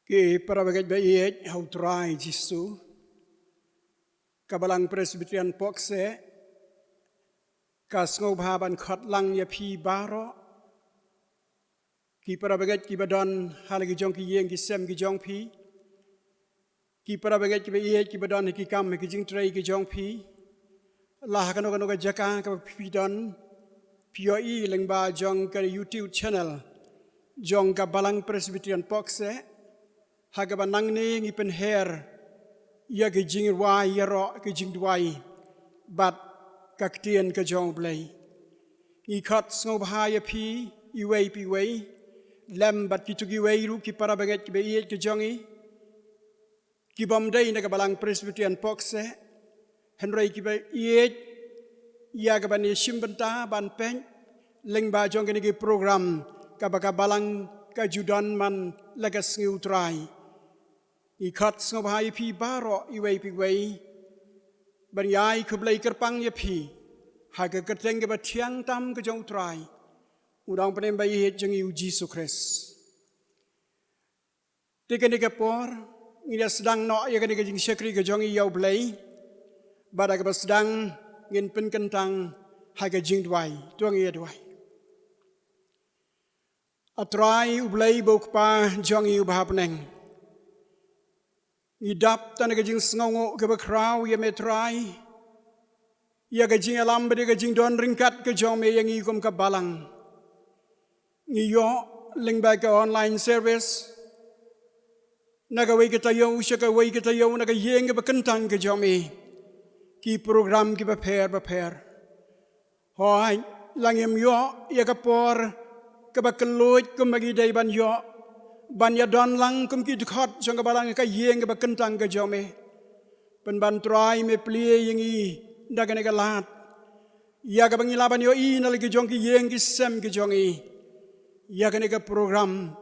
Ki para bagat bayet how try jisu kabalang presbyterian pokse kas ngobhaban khat lang ya phi baro ki para bagat ki badon halagi jong ki yeng ki sem ki jong phi ki para bagat ki bayet ki badon ki kam ki jing trai ki jong phi lah kano jaka ka phi don POE lengba jong ka YouTube channel jong kabalang presbyterian pokse hagaban nang ni ngi pen her ya ke jing wai ya ro ke jing dwai bat kaktien ke jong blai ngi khat sngop ha ya phi I wei pi wei lem bat ki tu ki wei ru ki para banget ki be ke jongi ki bom dai na kabalang presbyterian pokse henrei ki be ya ga ban shim banta ban pen leng ba jong ke program kabalang ka judan man lagas ngi utrai I khat ngop hai phi baro I wei pi wei ban yai khublai kerpang ya phi ha ka keteng ke bathiang tam ke jong trai udang panem bai he jeng yu Jesus Christ tekene ke por ngia sedang no ya ke jing sekri ke jong yau blai bada ke sedang ngin pen kentang ha ke jing dwai tuang ye dwai atrai ublai bok pa jong yu bhapneng Idap tan ke jing sngongo ke bakrau ya metrai ya ke jing alam be ke jing don ringkat ke jong me yang I kom ka balang ngi yo ling ba ke online service naga wei ke tayo shaka wei ke tayo naga yeng ke bakentang ke jong me ki program ki ba pher hoi langem yo ya ka por ke bakeloj ke magi dai ban yo ban ya don lang kum ki dkhot jong balang ka yeng ba kentang ka jome pen ban trai me plie yengi daga ne galat ya ga bangila ban yo I na lagi jong ki yeng ki sem ki jongi ya ga ne ka program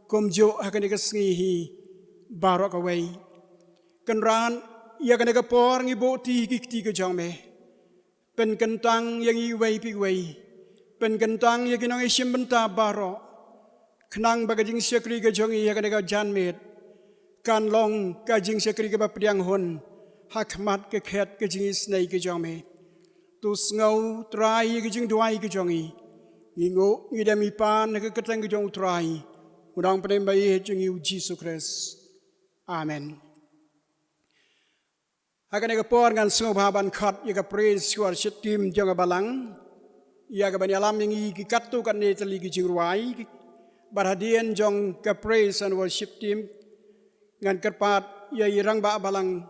kom jo ha ga ne ka sngi hi barok away kan ran ya ga ne ka por ngi bo ti ki ka jome pen kentang yengi wei pi wei pen kentang ya ki nong shim benta barok Kenang bagajing sekri ke jongi ya kan janmet kan long kajing sekri ke bapriang hon hakmat ke khet ke jing snai ke jome tus ngau trai ke jing duai ke jongi ngingo ngidami pan ke ketang ke jong trai udang penem bai jing yu Jesus Christ amen hakan ke por ngan sngau baban khat ya ke praise worship team jong balang ya ke banyalam ngi ki katu kan ne tali ke jing ruai Barhadian jong ke praise and worship team ngan kerpat ya irang ba balang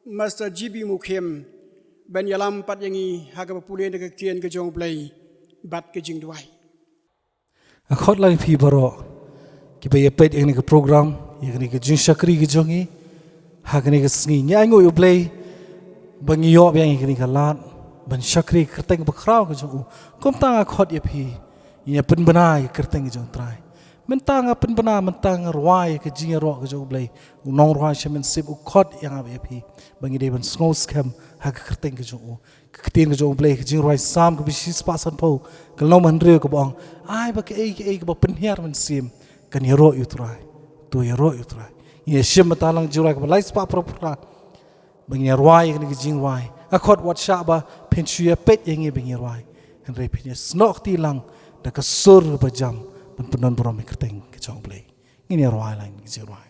Master GB Mukhem ben yalam pat yangi haga pulen ke tien ke jong play bat ke jing duai Akhot lain phi baro ki be pet yang ke program yang ke jing shakri ke jongi hagni ke sngi nyai ngo you play bangi yo yang ke lat ban shakri kerteng bakrau ke jong kom ta akhot ye phi ya pen benai kerteng ke jong trai mentang pen bena mentang ruai ke jing ro ke jong blai nong ruai shemen sip u khot yang abe phi bangi de ban snow scam ha ke kerteng ke jong ketien ke jong blai ke jing ruai sam ke bisis pasan po ke nom han re ke bong ai ba ke ke ba pen hiar men sim kan ye ro yu trai tu ye ro yu trai ye shem matalang jurai ke lai spa pro bangi ruai ke jing ruai akhot wat sha ba pen chu ye pet yang ye bangi ruai han re pen ye snok ti lang da ka sur ba jam pen penon brom kerteng ke jong play ini ruai lain ke ruai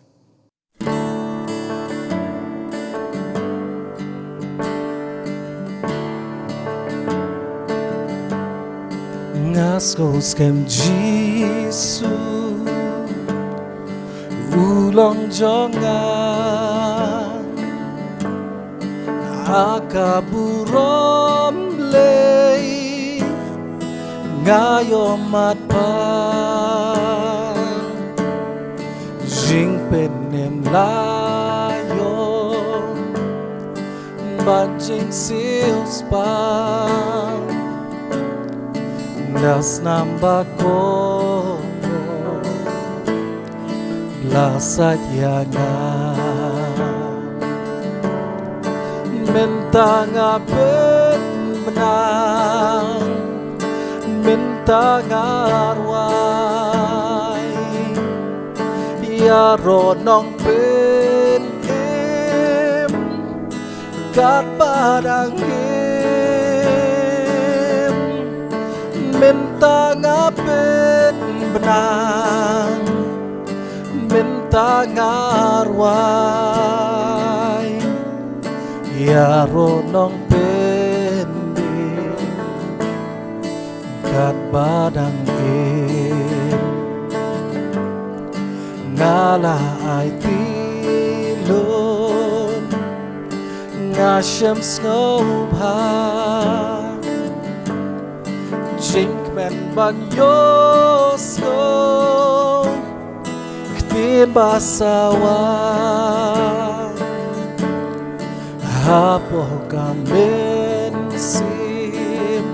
ngas ko skem jisu ulong jongan akaburom lay ngayo matpa jing penem layo banjing sils pa das namba ko lasat yana mentang apen menang mentang arwai ya ro nong bên em cát ba đang em mình ta ngã bên benang mình ta ngã ruai ya ro nong bên em cát ba đang em nga là ai ti luôn nga shem snow pa jink men ban yo snow ktin basawa hapo kamen sim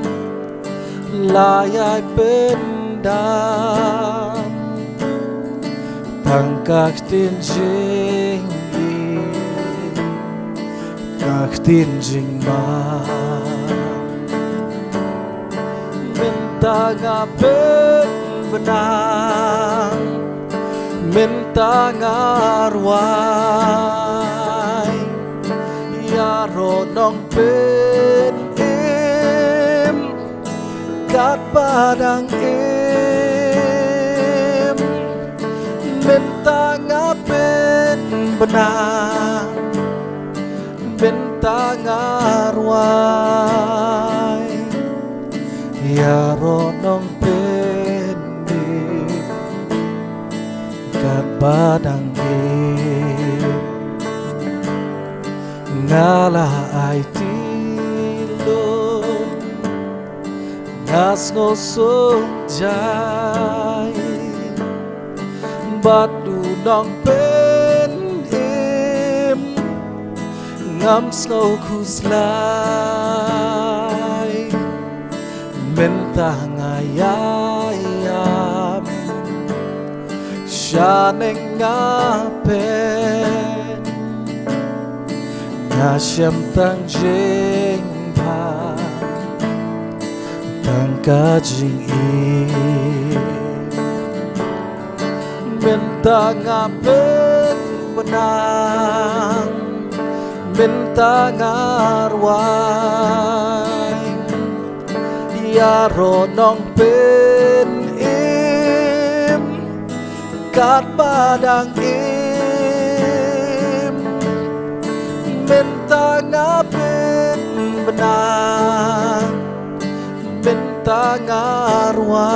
layai pendam Tang các tin jing các tin jing ma min ta nga bên benang min ta nga ruai ya ro nong bên em cát ba đang em bên ta ngã bên benang bên ta ngã ruai ya ro nong bên đi cát ba đang em ngã là ai ti luôn ngã ngô xuống dài bắt đủ nong bên em ngắm snow khus lại bên ta ngày am cha nên ngã bên ngã xem tăng jing pa tăng cả jing bên ta ngã bên benang bên ta ngã ruai ya ro nong bên em cát ba đang em bên ta ngã bên benang bên ta ngã ruai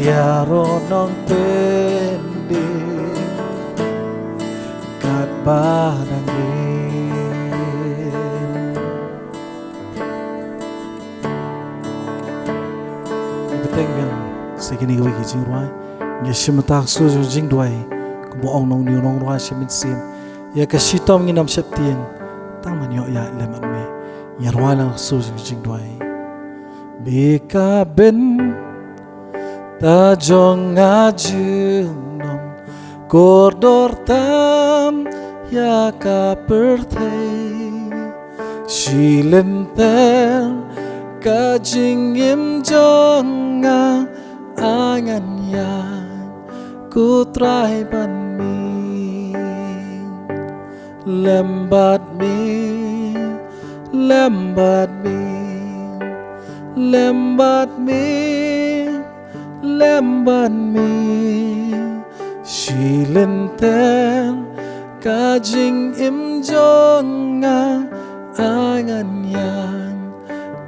ya ro nong bên đi cát ba đang em beteng yang sekini goi ki jing ruai ya shimta su ju jing duai ko bo ong nong ni nong ruai shimin sim ya ka shitom ngi nam shep tieng tang man yo ya lem an me ya ruai lang su ju jing duai be ka ben ta jong ajung nom Cordor tam ya ka perthei Shilenter ka jing im jong nga angan ya ku trai ban mi lembat mi lembat mi lembat mi lembat mi Shilenter ka jing im jong nga angan yan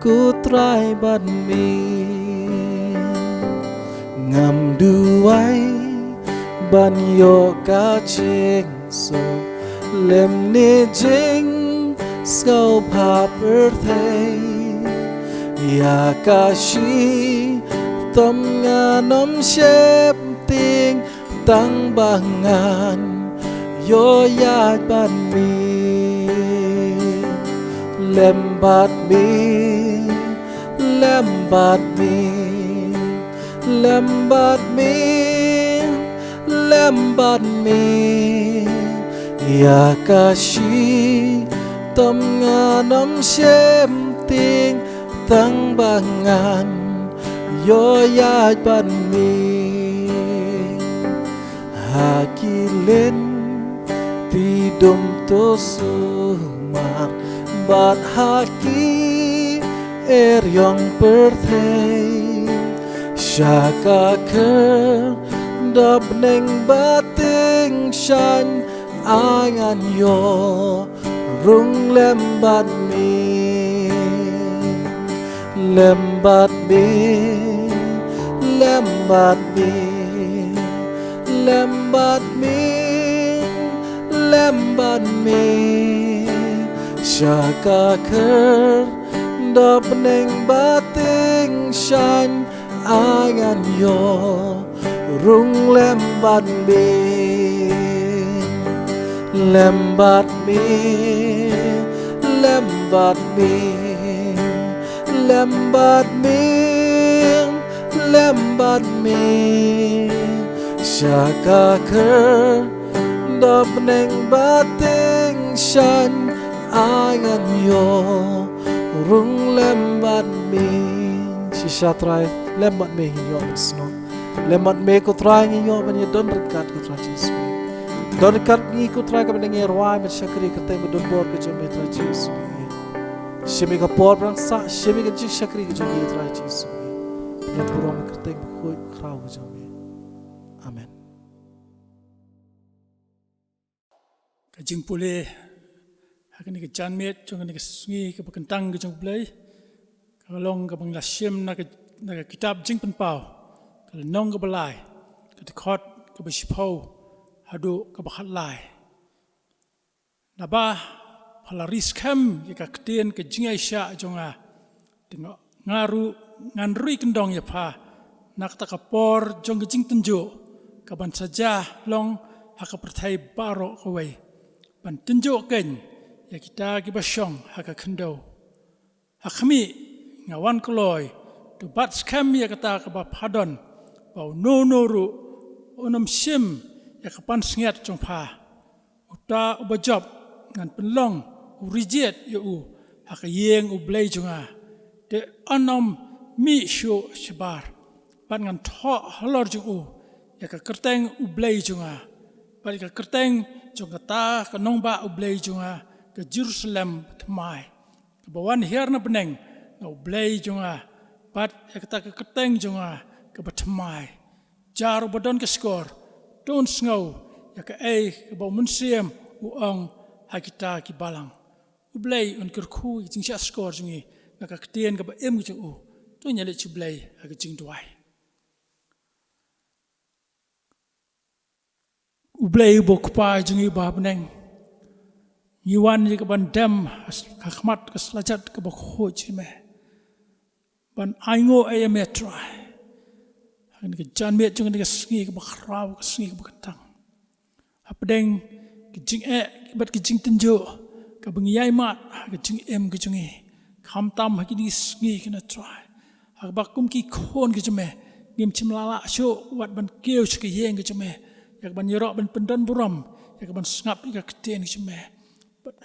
ku trai ban mi ngam duai ban yo ka jing so lem ni jing skau pa birthday ya ka shi tom nga nom shep ting tăng bangan yo ya ban mi lembat mi lembat mi lembat mi lembat mi ya ka shi tâm nga nam xem tiếng tăng bangan yo ya ban mi dum to sumar bat haki yong perthei shaka ker dab neng bating shan angan yo rung lembat mi lembat mi lembat mi lembat mi lembat mi shaka ker dab neng bating shan angan yo rung lembat mi lembat mi lembat mi lembat mi lembat mi shaka ker dab neng bating shan angan yo rung lembat mi shisha try lembat mi yo sno lembat mi ko try yo ban ye don rekat ko try Jesus don rekat ni ko try ka ban ngi rwai ma shakri ka te don bor ko jeme try Jesus shemi ka por brang sa shemi ka ji shakri ka jeme try Jesus ya puro ma ka te ko khrau ko jeme amen ka jing pule hakani ka janmet jong ni ka sngi ka bakantang ka jong play ka long ka bang la shem na ka kitab jing pen pau ka nong ka balai ka te khot ka ba shipau hadu ka ba khat lai na ba phala riskem ya ka ktien ka jing aisha jonga tingo ngaru ngan rui kendong ya pha nak ta ka por jong ka jing tenjo ka ban saja long haka perthai baro ka wei ban tenjo ken ya kita ki basyong haka kendo hakmi ngawan kloy tu bat scam ya kata ka ba phadon bau no ru onam sim ya kapan sngiat jong pha uta ubajab ngan penlong urijet ya u haka yeng u blai jonga de anom mi shu shabar ban ngan tho halor jong u ya ka kerteng u blai jonga ban ka kerteng jong kata ka nongba u blai jonga ke Jerusalem tmai ke bawan hiar na beneng na u blai jonga bat ya kata ka kerteng jonga ke batmai jar bodon ke skor don sngau ya ka ke bau munsiem u ong hakita ki balang u blai un kerku jing sha skor jingi na ka ktien ka ba em ju u to nyale chu blai ha ka jing duai u blai bo kpa jingi ba beneng Iwan ni ban dem khmat ka slajat ka ba khoj me ban aingo ayame try han ka janme chung ni ka sngi ka ba khrau ka sngi ka ba tang apdeng ki jing bat ki jing tenjo ka bang yai mat ka jing em ka jungi kham tam ha ki ni sngi ka na try ha ba kum ki khon ka jme ngim chim lala sho wat ban keu ch ka yeng ka jme yak ban yero ban pendan buram yak ban snap ka ktien ka jme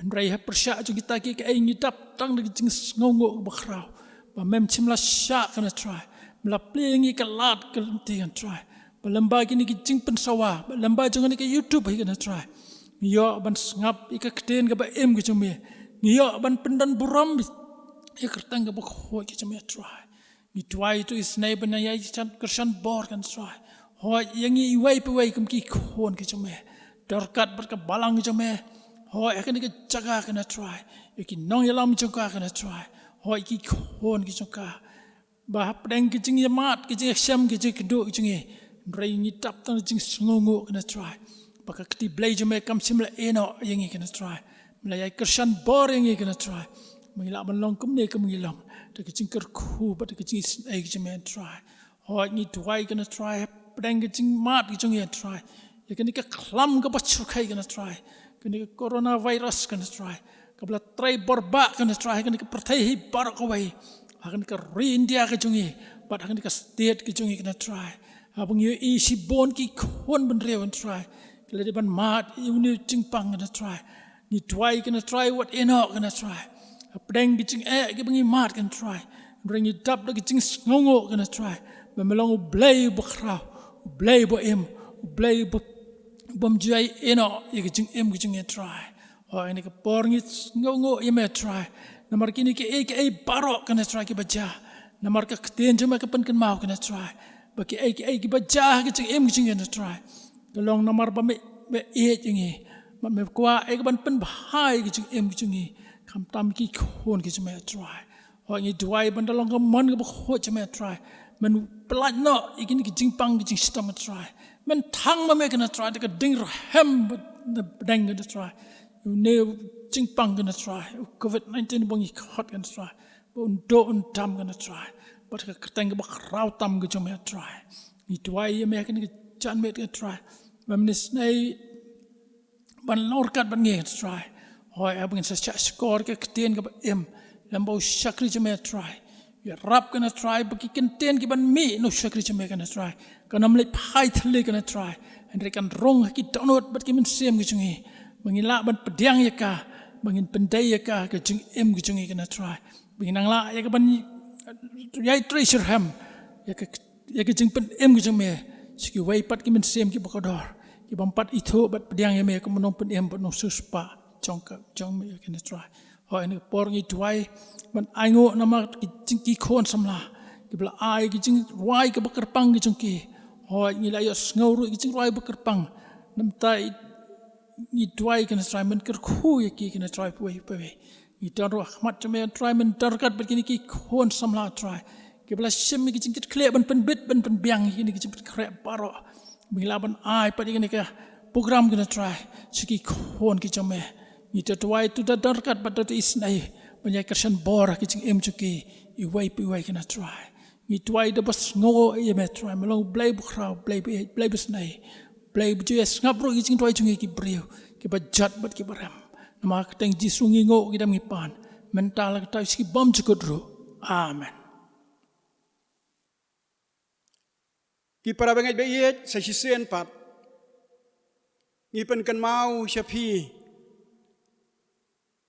Andrai ha persya jung kita ki ka ai tap tang de jing ngongo ba khrau ba mem chim la sha kana try mla playing ka lat ka ti kan try ba lamba ki ni ki jing pen sawa ba lamba jung ni ka YouTube hi kana try yo ban ngap ika kten ka ba em ki chume yo ban pendan buram ya kertang ka ba kho ki chume try ni try to is neighbor na ya chan kershan bor kan try ho yang i wai pe wai kum ki khon ki chume darkat ber ka balang ki chume Hoi akan kita jaga kena try, iki nong yalam jengka kena try. Hoi iki khon ki jengka, bah pedang ki jeng yamat ki jeng syam ki jeng keduk ki jeng rai ni tap tang jeng sungungu kena try. Baka keti blai jeme kam simla eno yang kena try. Melayai kersan bor yang kena try. Mengilak menlong kum ne kum ngilong. Tak ki jeng kerku, bat ki jeng ai ki jeng try. Hoi ni tuai kena try, pedang ki jeng mat ki jeng try. Ya kena ka klam ka bachukai kena try. Kena coronavirus kena try. Kabla try borba kena try. Kena pertai barak kawai. Kena ke India ke jungi. Bat kena ke state ke jungi kena try. Abang yu isi bon ki khon benreu kena try. Kala di ban mat yu ni jingpang kena try. Ni try kena try what enok kena try. Pedang ki jing ki bangi mat kena try. Ring ni dap ki jing ngongo kena try. Memelong blai bo khrau. Blai bo em. Blai bo bom juai eno ye gijing em gijing e try ho ini ke porngi ngo ye me try namar kini ke e barok kana try ke baja namar ka kten jema ke pen kan mau kana try baki ke baja gijing em gijing e try tolong namar ba me e jingi me kwa e ban pen bahai gijing em gijing e kam tam ki khon gijing me try ho ni duai ban tolong ka mon ke ho jema try men pelat no igini gijing pang gijing stam try men thang ma me kana try ka ding hem the dang kana try you know jing pang kana try covid-19 bongi hot kana try bon do on tam kana try but ka tang ba raw tam ga jom try ni tuai me kana chan me kana try mamnis nei ban lor kat ban nge try hoi abang sa score ka kten ka em lambo shakri jom try ya rap kana try bagi kenten ki ban mi no shakri jom kana try kana mle phai thle kana try and kan rong ki download bat ki min sem ki chungi mangila ban pediang ya ka bangin pendai ya ka jing em ki chungi kana try bangin angla ya ka ban yai treasure ham ya ka jing pen em ki chungi siki wai pat ki min sem ki bakodor ki ban pat itho bat pediang ya me ka monong pen em no suspa jong me kana try ho ini porngi tuai ban aingo nama ki jing ki khon samla ki bla ai ki jing wai ka bakar pang ki chungki ho ni la yo ngau ki jing wai bakar pang nam tai ni tuai kana try men ker khu ye ki kana try pui pui ni tar rahmat chame try men darkat bat ki khon samla try ki bla sim ki jing kle ban pen bit ban pen biang ni ki jing kre baro mila ban ai pat ki ka program kana try siki khon ki chame ni tuai tu darkat bat tu isnai banyak kersan bor ki jing em chuki I wai pi wai kana try ni tuai de bas ngo ye me try melong blai bu khrau blai bas nai blai bu jes ngap ro ki jing tuai chungi ki brio ki ba jat bat ki baram nama teng ji sungi ngo ki dam pan mental ka tai ski bom chukut ro amen ki para bengai be ye sa sisen pat ni pen kan mau syapi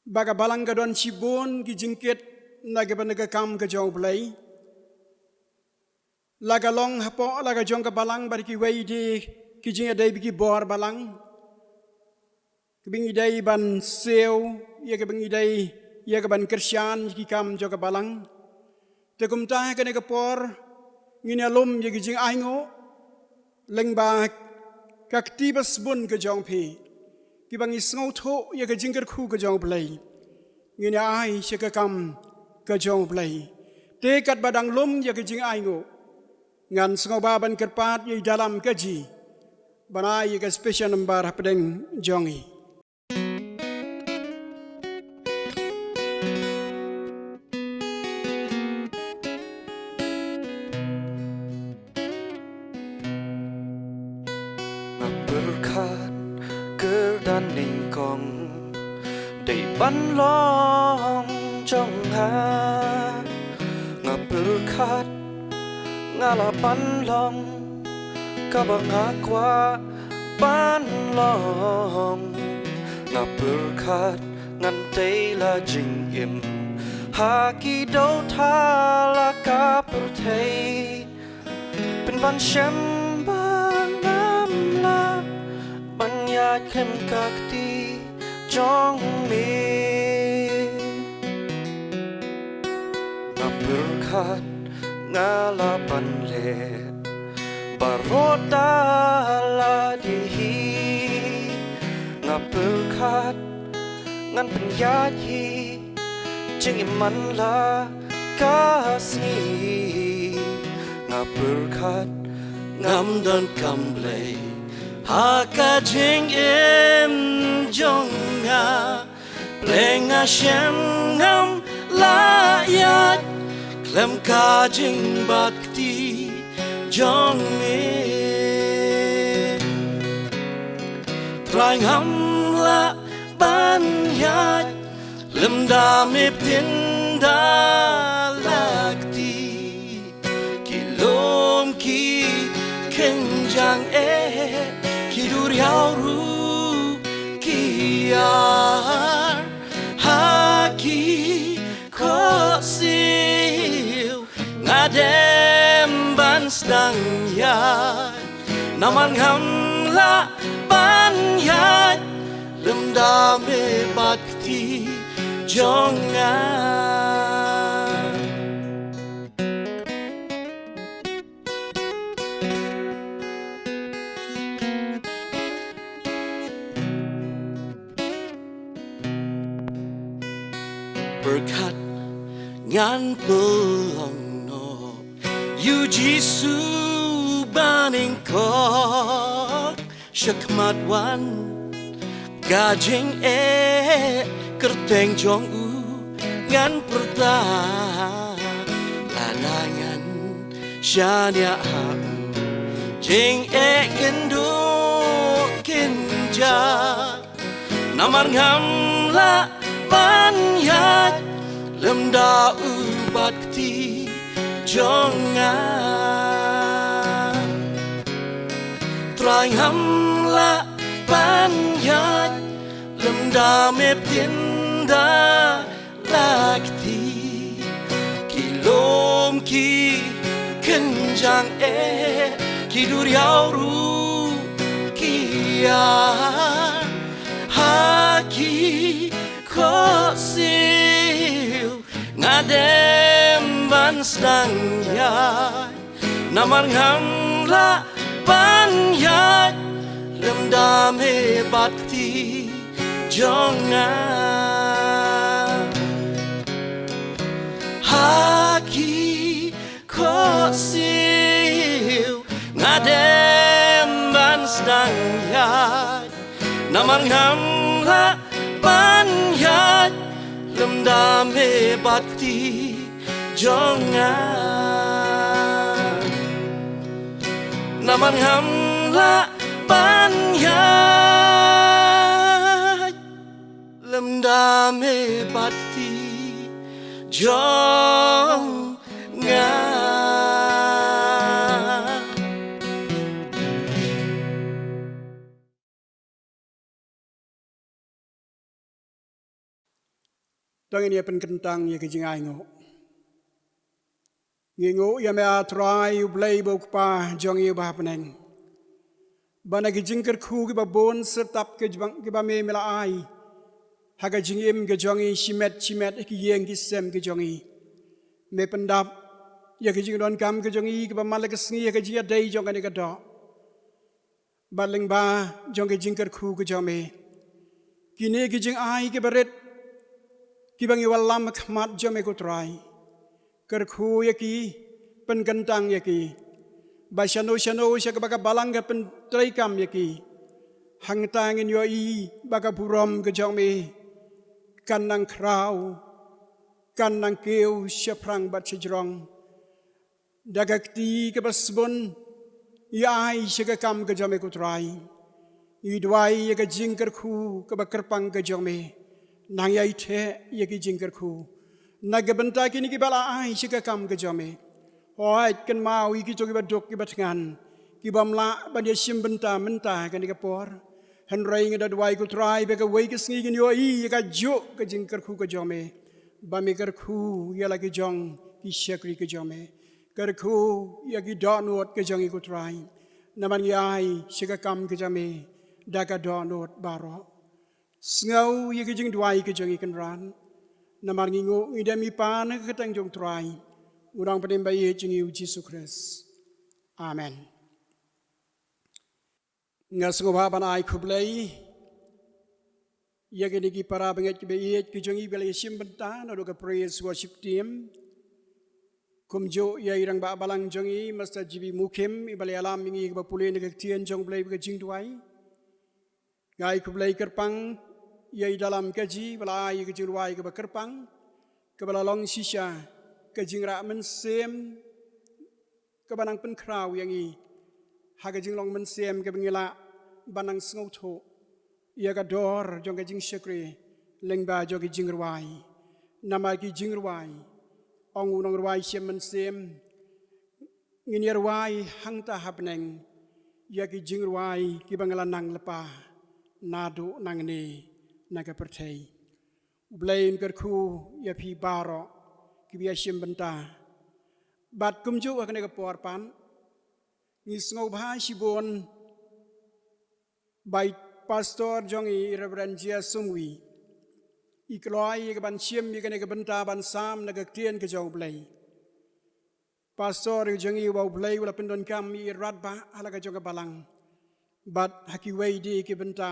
baga balang ka don sibon ki jingket naga banaga kam ka jong blai laga long hapo laga jong ka balang bar ki wei di ki jinga dai bi bor balang ki bingi dai ban seo ye ka bingi dai ye ka ban Christian ki kam jong ka balang te kum ta ka ne ka por ngina lom ye ki jing aingo leng ba ka ktibas bun ka jong phi ki bang isngau tho ye ka jingker khu ka jong blai ngina ai she ka kam ka jong blai te kat badang lum ye ka jing ai ngo ngan sngau ba ban kerpat ye dalam ka ji bana ye ka special number hapdeng jongi berkat kerdan ningkong day ban long trong ha nga berkat ngala ban long kabang akwa ban long nga berkat ngan tay la jing im ha ki do tha la ka per thai pen ban shem khem kak ti jong me berkat ngala pan le barota la dihi berkat ngan penyaji jeng iman la kasih berkat ngam dan kamblay haka jing em jong nga plenga shem ngam la yat klem ka jing bakti jong me trai ngam la ban yat lem da me pinda lakti kilom ki kenjang Yauru kiar haki kosil ngadem ban stang ya naman ngam la ban yat lem da me bakti jongan berkat ngan pelong no you jisu baning kok syakmat wan gajing kerteng jong u ngan perta lanangan syania ham jing kendu kinja namar ngam la ban yat lem da u bakti jongan trai ham la ban yat lem da mep tinda lakti kilom ki kenjang ki duriau ru kia haki kosil ngadem ban stang ya namar ngam la ban yat lem da me bakti jongan haki kosil ngadem ban stang ya namar ngam la ban yat lem da me bakti jongan namar ngam la ban yat lem da me bakti jongan Tang ini penkentang ya kejingai ngo. Ngingo ya me atrai ublay bok pa jong yu bah peneng. Bana kejingker ku ki ba bon sertap ke jbang ki ba me mela ai. Haga jingim ke jongi shimet ki yeng ki sem ke jongi. Me pendap ya kejing don kam ke jongi ki ba malak sngi ya kejia dei jong ani ka do. Baling ba jong kejingker ku ke jome. Kini kejing ai ki baret Kibang iwalam khmat jome kutrai kerkhu yaki penkentang yaki basano syaka balang ka pen traikam yaki hangtangin yo I baka burom ke jome kanang krau kanang keu syaprang bat sejrong dagakti ke basbon yai syaka kam ke jome kutrai idwai yaka jingkerkhu ke bakerpang ke jome nang yai the yaki jingker khu nagabenta kini ki bala ai shika kam ke jome hoi kan mau iki jogi badok ki batngan ki bamla ban ye sim benta menta kan ka por han rai ngada dwai ku trai be ka wei ki sngi ki yo I ka jo ke jingker khu ke jome ba mi ker khu yala ki jong ki shakri ke jome ker khu yaki donot ke jongi ku trai naman yai shika kam ke jome daga donot baro Sngau ye kijing dwai kijong ikan ran namar ngingo idami pan ketang jong trai urang padem bayi jing yu Jesus Christ amen ngas ngoba ban ai kublai ye ki para banget ki bayi kijong I bela sim benta na do ka praise worship team kumjo ye irang ba balang jong I master jibi mukim ibale alam mingi ba pule ne tien jong blai ka jing dwai ngai kublai kerpang Yai dalam kaji balai kejing ruai ke bakerpang ke balalong sisya kejing rak mensem ke banang penkrau yang I ha kejing long mensem ke bengila banang sengau tho ia ka dor jong kejing syakri lengba jong kejing ruai nama kejing ruai ong unong ruai syem mensem ngini ruai hang ta hapneng ia kejing ruai ki bangala nang lepa nadu nang ni naga percaya, ublain kerku ya pi baro kibia simbenta, bat kumju akan naga porpan, ni sengau bah sibon baik pastor jongi Reverend Jia Sumwi ikloi ke ban siem mi ke benta ban sam na ke tien ke jau blai pastor jongi bau blai wala pendon kam mi radba ala ke jonga balang bat haki wei di ke benta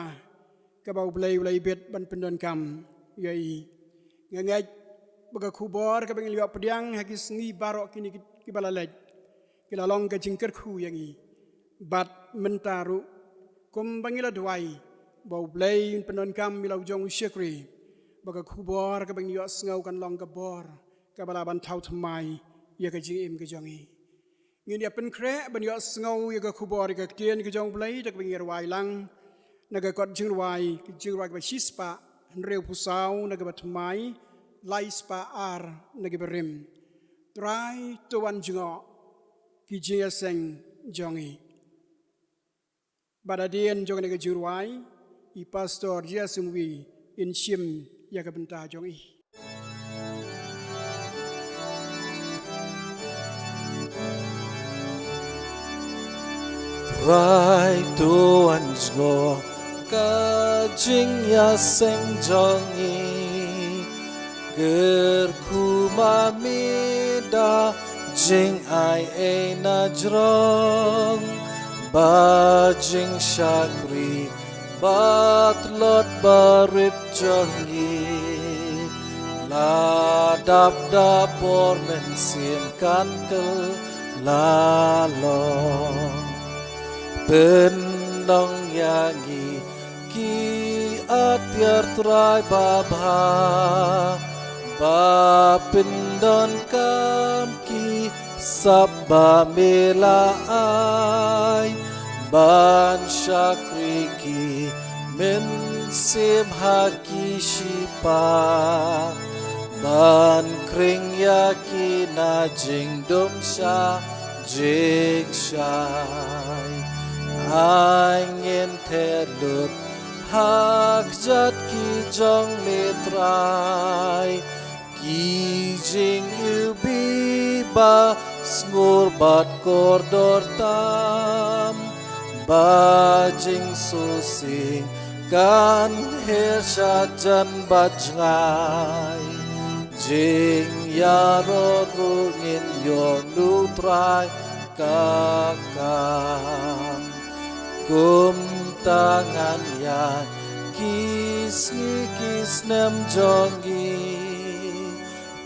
ke bau blai wala bet ban pendon kam yai ngai baga kubor ke bengil yop pediang haki sengi barok kini ki balalej kila long ke jingker khu yangi bat mentaru kum bangila duai bau blai pendon kam milau jong syekri baga kubor ke bengil yop sengau kan long ke bor ke balaban tau thamai ya ke jing ke jongi ngin ya pen kre ban yop sengau ya ke kubor ke tien ke jong blai tak bengil wai lang naga kot jing wai ke shispa nreu pusau naga batmai laispa ar naga berim try to wan jingo ki jia seng jongi badadien jong naga jurwai I pastor Jia Sumwi in shim ya ka benta jongi Try to anjgo ka jing ya seng jongi ger kuma mida jing ai e na jrong ba jing shakri bat lot barit jongi la dap da por men sim kan kel la long bên nong yangi ki atiar trai ba pindon kam ki sabba mela ai ban shakri ki men sim haki shipa ban kring yaki na jing dum sha jing shai angin terlut hak jat ki jong metrai ki jing ubi ba sngur bat kordor tam ba jing susing kan her shajan bat ngai jing yaro rungin yon lutrai kakam kum tangan ya kis nem jongi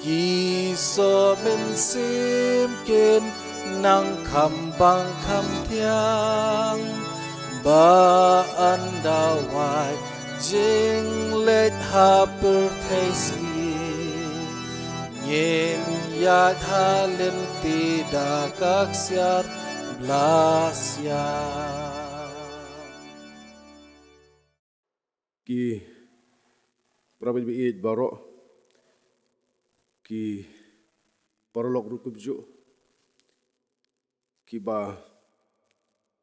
kiso min sim kin nang khambang kham thiang ba andawai jing let hapur thaisi yin yat halin tida kaksyar blasya ki prabi biid baro ki parolok rukubju ki ba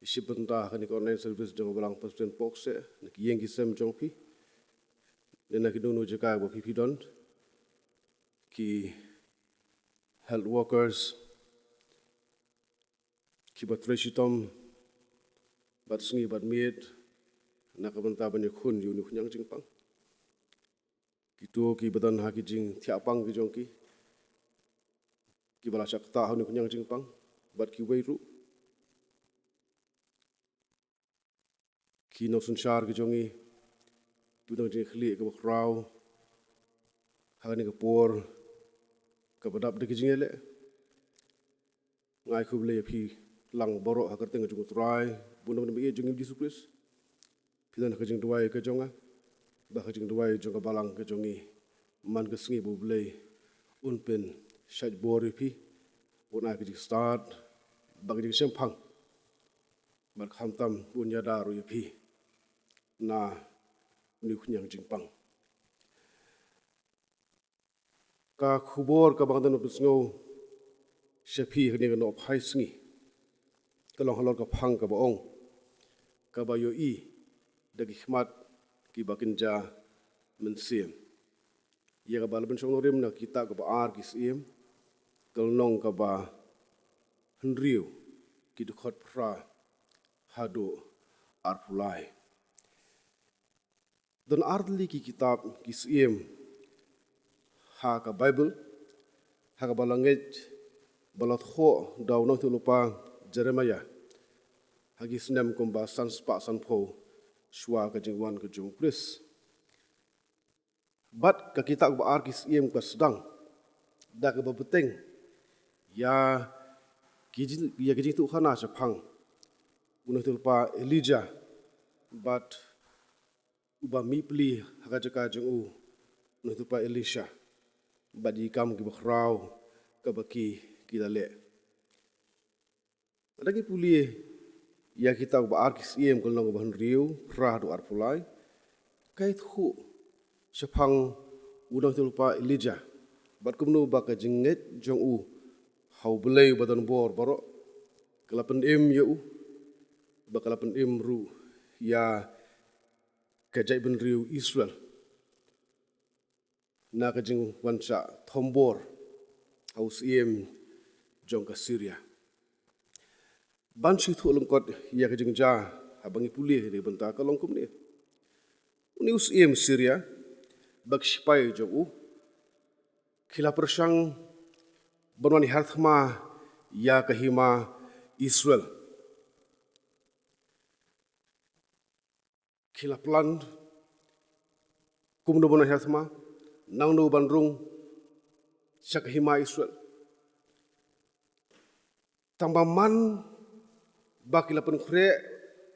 isibenta kan online service jong balang pasien pokse ki yengi sem jong pi nena ki dono jeka bo pi don ki health workers ki ba treshitom bat sngi bat miet nakabenta bani khun yu ni khunyang jingpang kitu ki badan ha ki jing thiapang ki jongki ki bala shakta ha ni khunyang jingpang bat ki weiru ki no sun shar ki jongi tu dang jing khli ka bakrau ha ni ka por ka badap de ki jingele ngai khuble phi lang boro ha ka teng jung trai bunam ni be jing Jesus Christ Pidan ka jing duai ka jonga ba ka jing duai jonga balang ka jongi man ka sngi bu blei un pen shaj bori pi un a ka jing start ba ka jing sempang ba kham tam un ya daru ya pi na ni khunyang jing pang ka khubor ka bang dan sngo shepi ni ka no phai sngi ka long halor ka phang ka ba ong ka ba yo I dagi khmat ki bakinja mensim ye ga balban shong rim na kita ga ba ar ki sim kal nong ka ba hnriu ki du khot phra hado ar pulai Dan arli ki kitab ki siem ha ka Bible ha ka balanget balat kho daw no lupa Jeremiah hagi snem komba sans pa san pho shwa ka jingwan ka jung Chris bat ka kitab ba ar ki siem ka sedang da ka babeteng ya kijing tu khana chapang uno lupa Elijah but uba mipli haka jaka jung uno lupa Elisha badi kam ki bakrau ka baki kidale lagi puli ya kita ba arkis iem kul nang ban riu ra do arpulai kai thu chapang udang tulpa Elijah bat kumnu ba ka jinget jong u hau belai badan bor baro kelapen im ya u ba kelapen im ru ya kajai ben riu Israel na ka jing wancha thombor haus iem jong ka Syria ban shi thu lengkot ya ka jing ja abangi puli de benta ka longkum ni uni us iem Syria bak sipai jong u khila persang banwani harthma ya ka hima Israel khila plan kumno banwani harthma nang no bandrung sak hima Israel tambaman bakila pen khre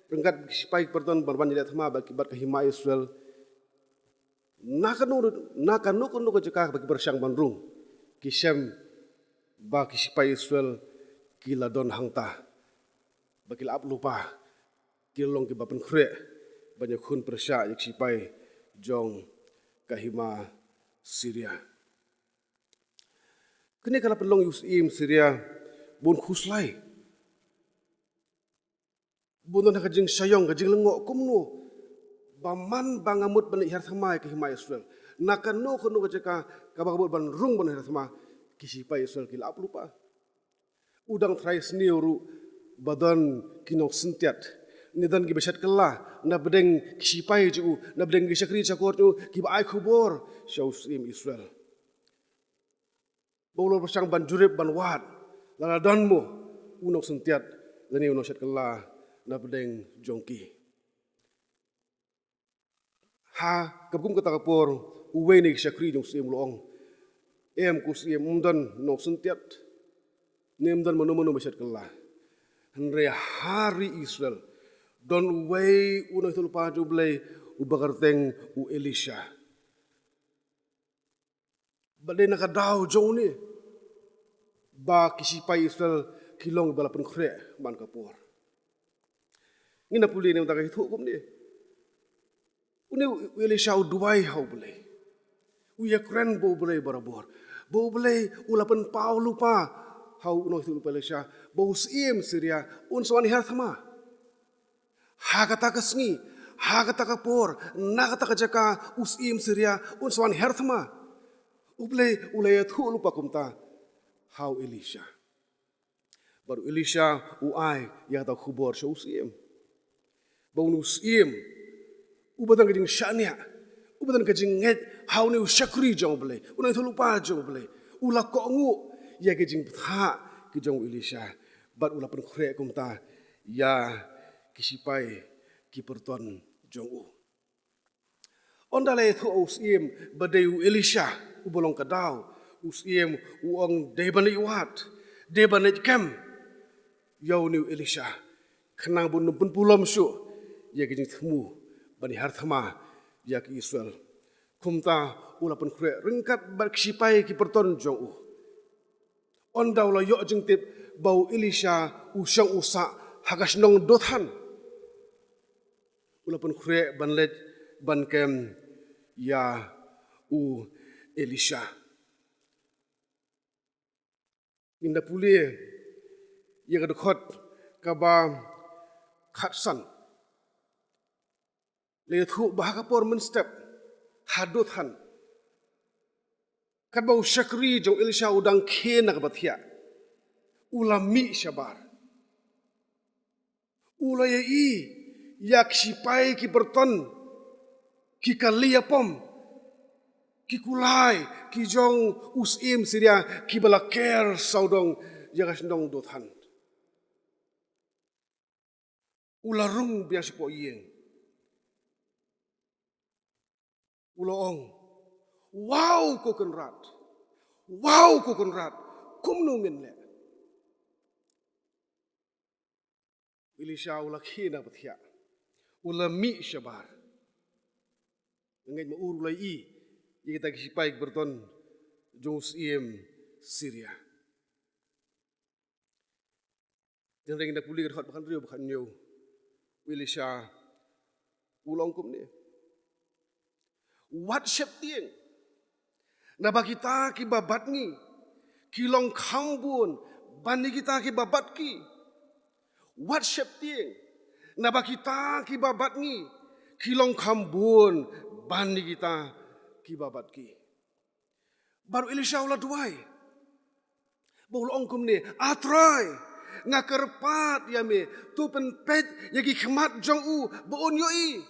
rengkat sipai perton barban jadi thma baki bar kahima Israel nakanu kunu ko jaka baki bersang bandrung kisem baki sipai Israel kila don hangta baki lap lupa kilong ki bapen khre banyak khun persya yak sipai jong kahima Syria kini kala pelong yusim Syria bun khuslai bunon kajing sayong kajing lengok kumno baman bangamut ban ihar thamai ke himai Israel nakano kono kajaka kababut ban rung ban ihar thama kisipai Israel kila lupa udang trai sniuru badan kinok sentiat nidan gi besat kala na bedeng kisipai ju na bedeng gisakri chakor tu ki ba ai khubor shausim Israel bolo persang ban jurib ban wat lala danmo unok sentiat lani unok sat kala na bedeng jongki ha kapkum kata kapor uwe ni syakri jong sim loong em ku sim umdan nok sentiat nem dan manu besat kala henre hari Israel don uwe unok tulpa jublei ubakarteng u Elisha badai nakadaw jong ni ba kisipai Israel kilong balapan khre man kapor ngina puli ne utaka hithu kum ni uni Elisha dubai hau bele u yakren bo bele barabor bo bele ulapan pau lupa hau no hithu Elisha bo sim Syria un sawani harthama ha kata kasngi ha kata kapor na kata kajaka usim Syria un sawani harthama uble ulaya thu lupa kumta hau Elisha baru Elisha uai ya ta khubor shausim bonus im ubatan kajing syania ubatan kajing nget hau ni syakri jong bele unai thulupa jong bele ula ko ngu ya kajing tha ki jong Elisha bat ula pen khre kumta ya kisipai ki perton jong u ondale thu usim badeu Elisha ubolong kadaw usim uong debani wat debani kem yau ni Elisha khnang bun pun pulam su ya kajing thmu bani harthama ya ki Israel kumta ulapan khre rengkat berksipai ki perton jong u ondaw la yo jing tip bau Elisha usang usa hagas nong dothan ulapan khre banlet ban kem ya u Elisha inda pulie ya kadkhot kaba khatsan le thu bahaka por men step hadothan kat bau syakri jong Elisha udang khen nak bathia ulami syabar ulaya i yak sipai ki berton ki kalia pom ki kulai ki jong usim Syria ki bala ker saudong jagas dong dothan ularung biang sipo yeng uloong wow ko konrat kum nungin le Elisha ula khina bathia ula mi shabar ngai ma ur ulai i kita kisipai berton jong Syria dan ring nak puli hot bakan rio bakan nyo Elisha ulong kum ni what shep tieng na ba kita ki babat ni kilong khambun bani kita ki babat ki what shep tieng na ba kita ki babat ni kilong khambun bani kita ki babat ki baru Elisha ula duai bol ongkum ni atrai ngakerpat yame tu penpet yagi khmat jong u bon yoi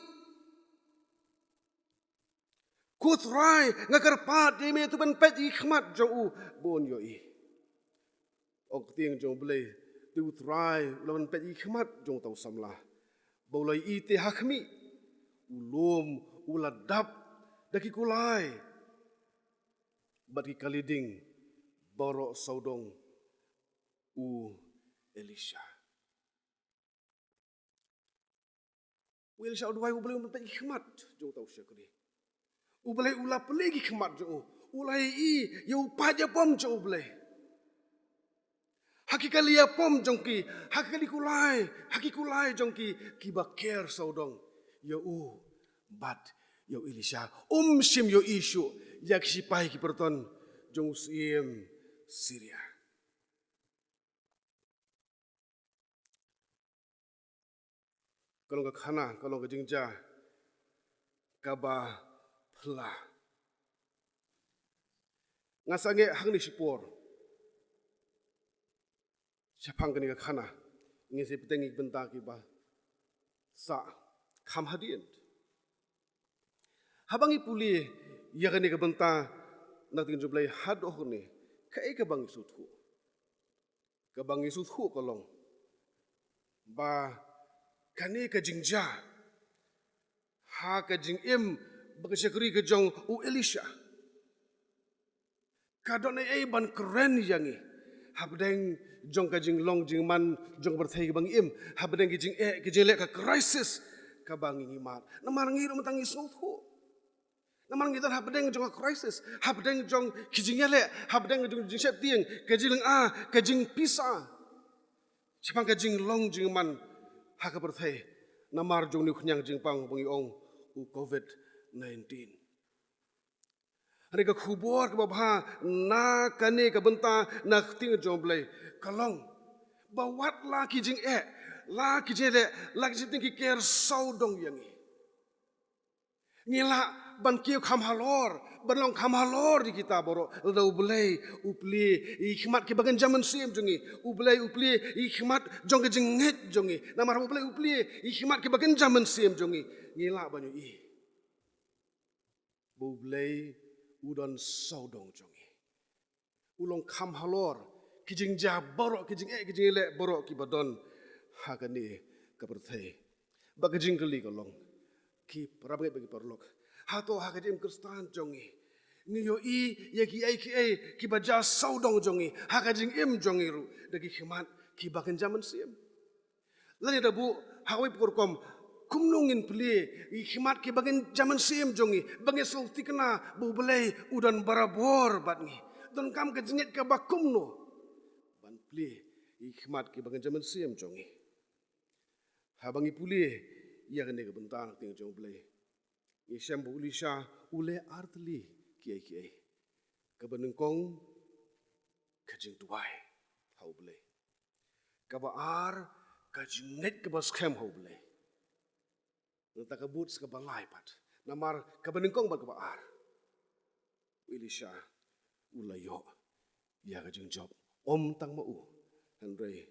kutrai ngakerpat yame tu penpet yagi khmat jong u bon yoi ok tieng jong blei tu trai lawan pet yagi khmat jong tau samla bolai i te hakmi ulum uladap daki kulai bagi kaliding borok saudong u Elisha. Elisha udwai ubelai umpet khmat jong tau syakri. Ubelai ula pelegi khmat jong ulai i yu paja pom jong ubelai. Hakikalia pom jong ki hakikulai jong ki baker saudong ya u bat ya Elisha sim yo isu yak sipai ki perton jong Syria. Kalau ke khana, kalau ke jingja, kaba pela. Ngasange hang ni sipor. Siapang ke ni ke khana, ngisi petengi bentak iba. Sa kham hadien. Habangi puli ya ke ni ke bentak nak tinggal jublai hadoh ni. Kai ke bangi suthu. Ke bangi suthu kolong. Ba kani ka jingja ha ka jing bagsyakri ka jong u Elisha kadon ai ban keren yangi habdeng jong ka jing long jing man jong berthai bang habdeng ki jing ki jele ka crisis ka bangi mat namar ngi ro matang isau thu namar ngi tan habdeng jong ka crisis habdeng jong ki jing yele habdeng jong jing sep tieng ka jing ka jing pisa chapang ka jing long jing man haka berthai namar jong ni khunyang jingpang bungi ong u COVID-19. Hari ka khubor ka babha na kane ka benta na ting jong blai kalong bawat la ki jing la ki jele la ki ting ki ker sau dong yangi. Ngila ban kiu kham halor banlong kham halor di kita boro da ublei upli ikhmat ki bagan zaman sim jongi ublei upli ikhmat jong ke jenget jongi namar upli ikhmat ki bagan zaman sim jongi ngila banyu i ublei udon saudong jongi ulong kham halor ki jing ja boro ki jing ki jing le boro ki badon hakani kaperthai bagajing kali kolong ki prabai bagi perlok hato hakadim kristan jongi ngiyo i yaki ai ki baja saudong jongi hakajing jongi ru dagi khimat ki bakan zaman sim lani dabu hawi porkom kumnungin pli i khimat ki bakan zaman sim jongi bangi sulti kena bu belai udan barabor batngi don kam ka jingit ka bakumno ban pli i khimat ki bakan zaman sim jongi habangi puli ia kene ke bentar ting jong belai Isam bu Elisha ule artli kiai ke benengkong kajing tuai hau belai ke baar kajing net ke bas kem hau belai nta ke but ke balai pat namar ke benengkong ba ke baar Elisha ulayo ia kajing job om tang mau handrei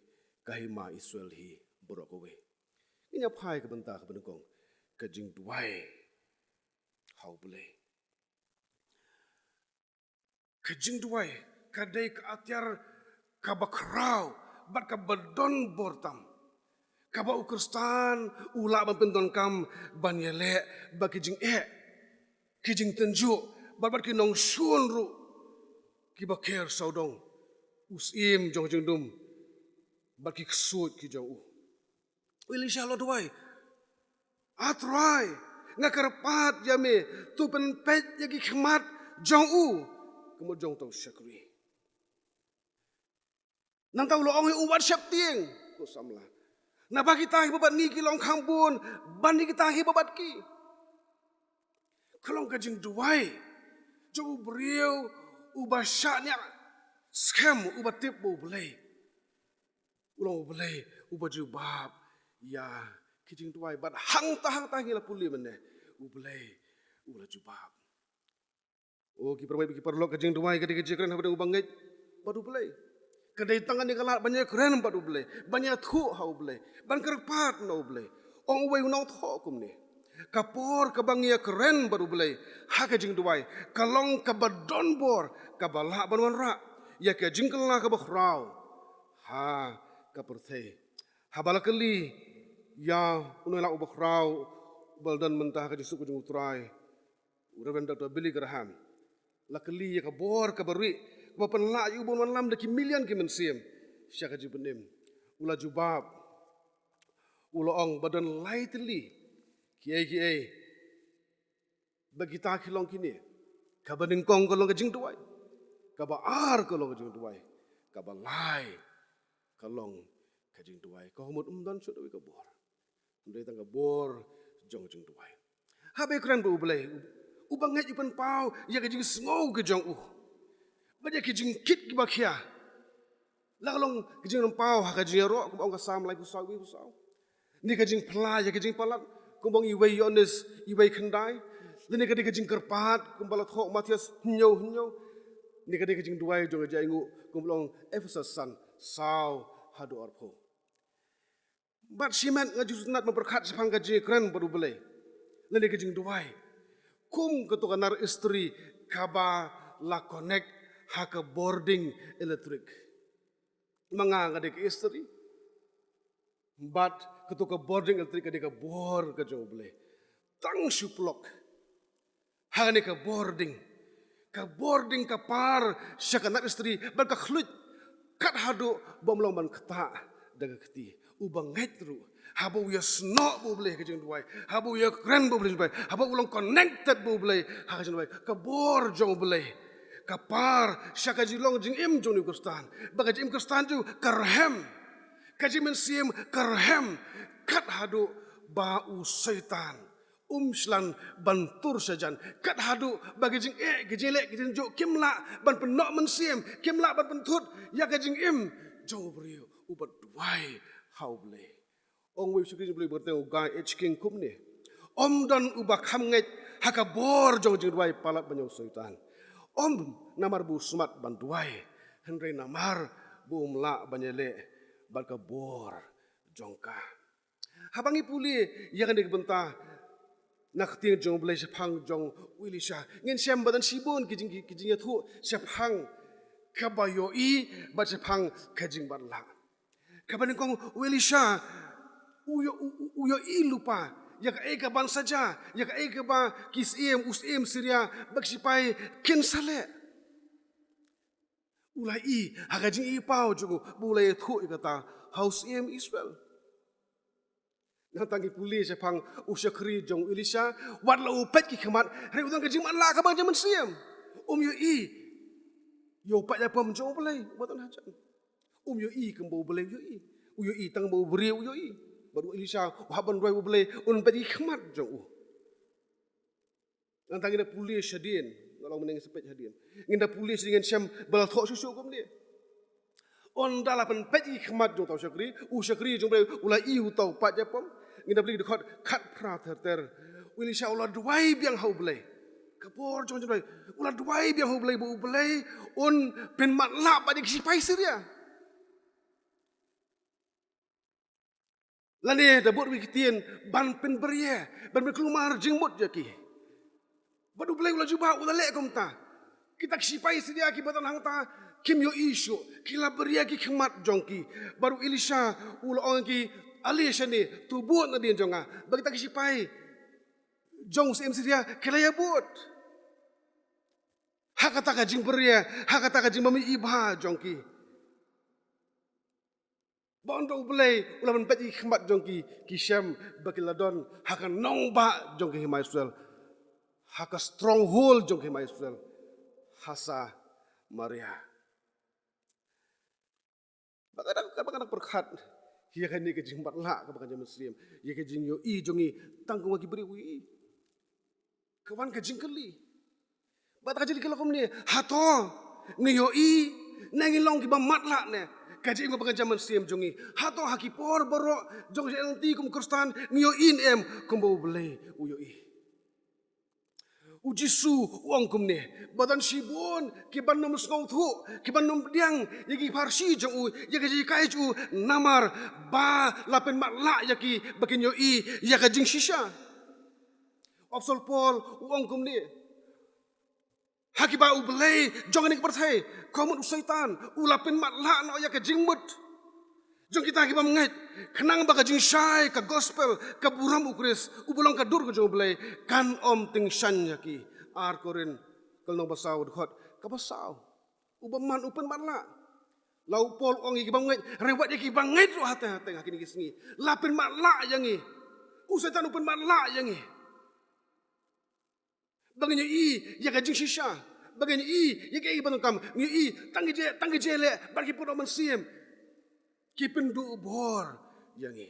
kahima Israel hi borokowe inya phai ke bentar ke benengkong kajing tuai hau boleh. Kejing duai kadai ka atiar kabakrau bat kabadon bortam. Kaba ukristan ula ban pendon kam ban yele ba kijing kijing tenju bat ki nong shun ru ki ba ker saudong usim jong jing dum bat ki ksut ki jong u. Elisha lo duai atrai ngakarpat yame tu pen pet yagi khmat jong u kemo jong tau syakri. Nang tau lo ong ubat syap tieng ko samla. Na ba kita hi babat ni ki long khambun ban ni kita hi babat ki. Kalong kajing duai jong beriau ubasaknya scam ubat tip bo belai. Ulang belai ubat jubab ya kijing duai bat hang ta ngila puli mene ubelai ula jubab. Oh ki permai ki perlo kajing duai kadi kejikran habang ubangai badu belai. Kedai tangan ni kalat banyak keren badu belai. Banyak thu hau belai. Ban kerpat no belai. Ong wei unang tho kum ni. Kapor kabangia keren badu belai. Ha kajing duai kalong kabadon bor kabala banwan ra. Ya kajing kala kabakrau. Ha kaperthei. Habala kali ya unang la ubakrau baldan mentah kajing suku jung utrai. Reverend Dr. Billy Graham. Lakali ya kabor kabarui. Bapan la yu bon lam de ki million ki mensiam. Syaka jibenim. Ula jubab. Ula ong badan lightly. Kiai. Bagi ta kilong kini. Kabaning kong kolong kajing tuai. Kabaar kolong kajing tuai. Kabalai kolong kajing tuai. Kau humut umdan sudah kabor. Ndai tang kabor jong kajing tuai. Habe keren bu belai. Ubang ngai yupan pau ya kajing sngau ke jong Baja kijing kit kibakia. Lakalong kijing nampau ha kajing ro kumbang kasam lai kusau. Ni kajing pelai ya kajing palat kumbang iwei yones iwei kendai. Lini kajing kerpat kumbalat hok Matias hinyo. Ni kajing duai jong jaingu kumbang Ephesus san sau hadu arpo. Bat siman ngajusnat memperkat sepang kajing keren baru belai. Lini kajing duai. Kum ketukanar istri kaba la connect haka boarding elektrik. Mga ngadik istri. But ketuka boarding elektrik kadika bor ka joble. Tang suplok. Hane ka boarding. Ka boarding ka par syaka nak istri bal ka khlut kat hadu bomlong ban kata daga keti. Ubang ngetru. Habu ya snok bo boleh kajeng duai. Habu ya keren bo boleh duai. Habu ulang connected bo boleh ha kajeng duai. Ka bor jong boleh. Kapar syaka jilong jing im jong ni Kristan. Baga jing Kristan ju karhem. Kaji mensim karhem. Kat hadu bau syaitan. Umslan bantur sajan. Kat hadu bagi jing gejelek gejin jo kimla ban penok mensim. Kimla ban pentut ya kajing im jong beriu ubat duai hau boleh. Ong wei syukri boleh bertemu gai H King kum ni. Om dan ubah kham ngai hakabor jong jing duai palat banyau syaitan. Om namar bu sumat bantuai. Henry namar bu umla banyele balka bor jongka. Habangi puli yang ada kebentah nak tiang jong boleh sepang jong Elisha. Ngin siam badan sibun kijing tu sepang kabayoi bat sepang kajing batla. Kabaning kong Elisha uyo lupa. Yak eka ban saja, yak eka ba kisim usim Syria baksipai kinsale. Ulai hakajing ipau jugo bulai thu ikata house im Israel. Nantangi puli sepang usyakri jong Elisha wat la upet ki khamat re udang kajing manla ka bang jaman siam. Yo pat ya pam jong bulai batan hajan. Yo kembo bulai yo tang bo beriu yo baru Elisha wahaban dua boleh unpedi khmat jong Nantang ina pulis hadin kalau meneng sepet hadin nginda pulis dengan syam bal thok susu kum dia on dalapan pedi khmat jong tau syakri jong boleh ula tau pat japom nginda beli dekat kat pra ter Elisha ula duai biang hau boleh kapor jong boleh ula duai biang hau boleh on pen mat la pa dik sipai Syria Lani dah buat wikitian ban pen beria ban berkelumar jengmut jaki. Badu belai ulah jubah ulah lek kum ta. Kita sipai sedia ki batan hang ta kim yo isu kila beria ki khmat jongki. Baru Elisha ulah orang ki Alisha ni tu buat na dia jonga. Bagi tak sipai jong sem sedia kila ya buat. Hakata ka jing beria, hakata ka jing mami ibha jongki. Bondo belai ulah menpati khmat jongki kisam bagi ladon hakan nongba jongki Israel. Haka stronghold jongki Israel. Hasa Maria. Bagaimana berkat? Ia kan ni kejing batla kebakan Muslim. Ia kejing yo I jongi tanggung lagi beri wi. Kawan kejing keli. Bata kejing kalau kamu ni hato ngiyo I nangilong ki matla ne. Kejing kebakan Muslim jongi hato hakipor borok jong LT kum Kristen ngiyo in em kumbo beli uyo I. Ujisu uang kumne badan sibun kiban nom skong thu kiban nom diang yagi parsi jong u yagi kai ju namar ba lapen mat la yaki bakin yo I yaga jing shisha opsol pol uang kumne hakiba u belai jong ni perthai komut syaitan u lapen mat la no yaga jing mut jong kita hakiba mengai kenang baga jing syai ka gospel ka buram ukris u bolong ka dur ko jong belai kan om ting shan yaki ar korin kalno basau dekhot ka basau ubaman upen matla lau pol ong iki bangai rewat iki bangai ro hate-hate ngakini kisngi lapen matla yangi u setan upen matla yangi baganya I ya ka jing shisha baganya I ya ka I banokam ngi I tangi je le bagi pun man sim kipen du bor yangi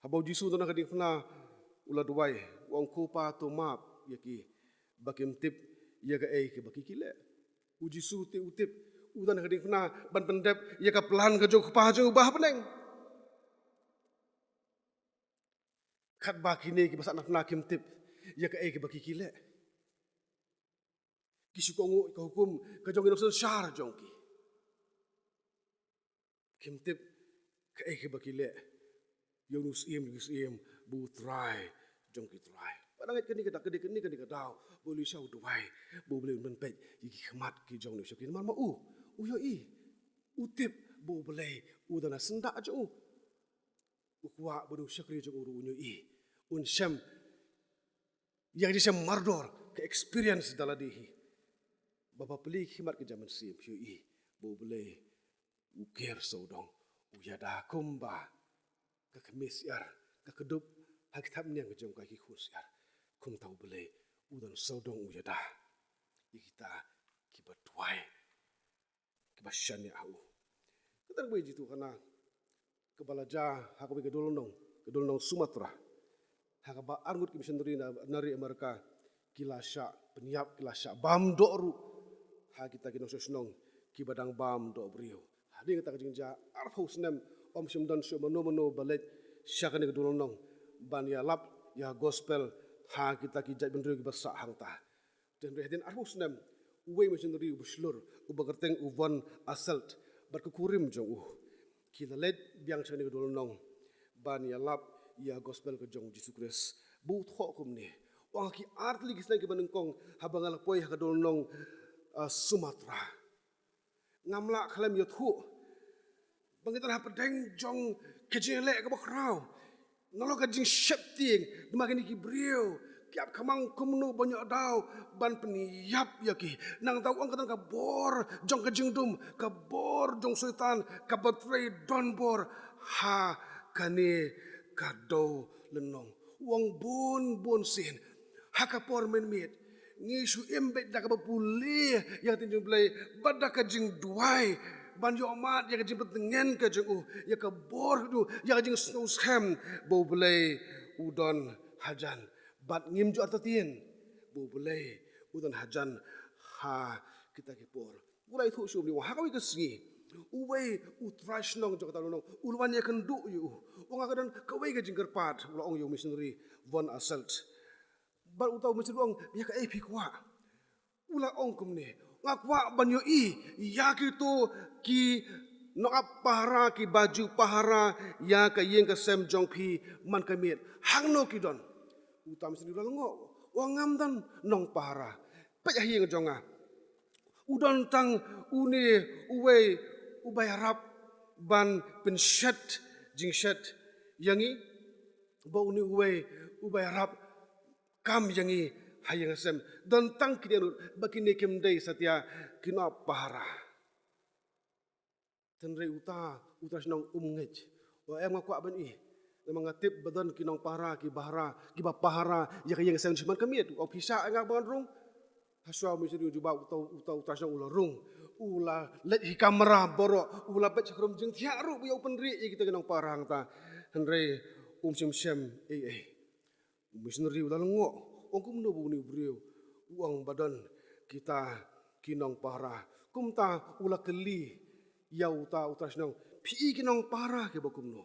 habau jisu tu nak kading fna ula duai wong kupa tu map yaki bakim tip ya ka ke baki kile uji su ti utip udan kading fna ban pendep ya ka plan ka jog pa jo bah peneng khat baki ne ki basak na kim tip ya ka ke baki kile kisukongo ka hukum ka jong inosen syar jongki kim tip ka ke baki le yunus im bu try jongki try padang kini kada daw boleh syau duai boleh menpet yiki khmat ki jong ni syokin mal ma yo I utip bo boleh udana senda aja ukwa bodu syakri jong uru nyo I un syam yang di syam mardor ke experience daladihi bapa peli khmat ke zaman sim yo I bo boleh ukir saudong uyada kumba ke kemis yar ke kedup hakitab ni yang kejong kaki khus yar kum tahu boleh udan saudong uyada kita kibat tuai kibat syani au kita boleh jitu karena kebalaja hakabi kedolong Sumatera hakaba argut ki missionary nari Amerika kilasya penyiap kilasya bam doru ha kita kinong sosnong kibadang bam do brio hading ta kajing ja arphus nem om simdan su mano balet syakane kedolong ban ya lap ya gospel ha kita kijat bendri basa hangta dan rehden arphus nem uwe missionary buslur ubagerteng uvan asalt berkukurim jong kilalet biang chane kedolong ban ya lap ya gospel ke jong Jesus Christ bu tho kum ni wang ki artli gislan ke banengkong habangal poi ha kedolong Sumatera ngamla khalam yothu bangitan ha pedeng jong kejele ke bakrau nalo ka jing shepting dimakin ki brio kiap kamang kumnu banyak daw ban peniyap yaki nang tahu ang katang ka bor jong ka jingdum ka bor jong setan ka batrei don bor ha kane kado lenong wong bon sin ha ka por men mit ngisu embet da ka bapuli yang tinjung play badak ka jing duai ban yo mat ya ka jing petengen ka jing ya ka bor du ya ka jing snow scam bo play udon hajan bat ngim ju artatin bo play udon hajan ha kita ki por ulai thu sum ni wa ha ka wi ka singi uway utrash nong jok talunong ulwan ya kendu yu wong akadan kawai ka jingker pat ula ong yu missionary von assault bar utau missionary ong ya ka epi kwa ula ong kumne ngakwa ban yo I ya kitu ki no pahara ki baju pahara ya ka yeng ka sem jong phi man kamit hangno ki don utam missionary ula ngo Wangam dan nong para. Pajah yang jonga. Udan tang une uwe ubay harap ban penshat jingshat yangi ba une uwe ubay harap kam yangi hayang sem dan tang kidian bakine kemdai satya kina para. Tenre uta sinong umngej. Wa em ngakwa ban i. Namang ngatip badan kinong para ki bahara ki bapahara ya yang sem cuman kami tu au pisa ngak ban rung. Haswa mesti juga utau sinong ula rung. Ula let hi kamera borok ula baca krum jeng tiak ru bu open ri kita kinong para ta. Tenre sem missionary ula ngok. Ongku menu bu ni brio. Uang badan kita kinong para. Kumta ula keli ya uta sinong pi kinong para ke bakum no.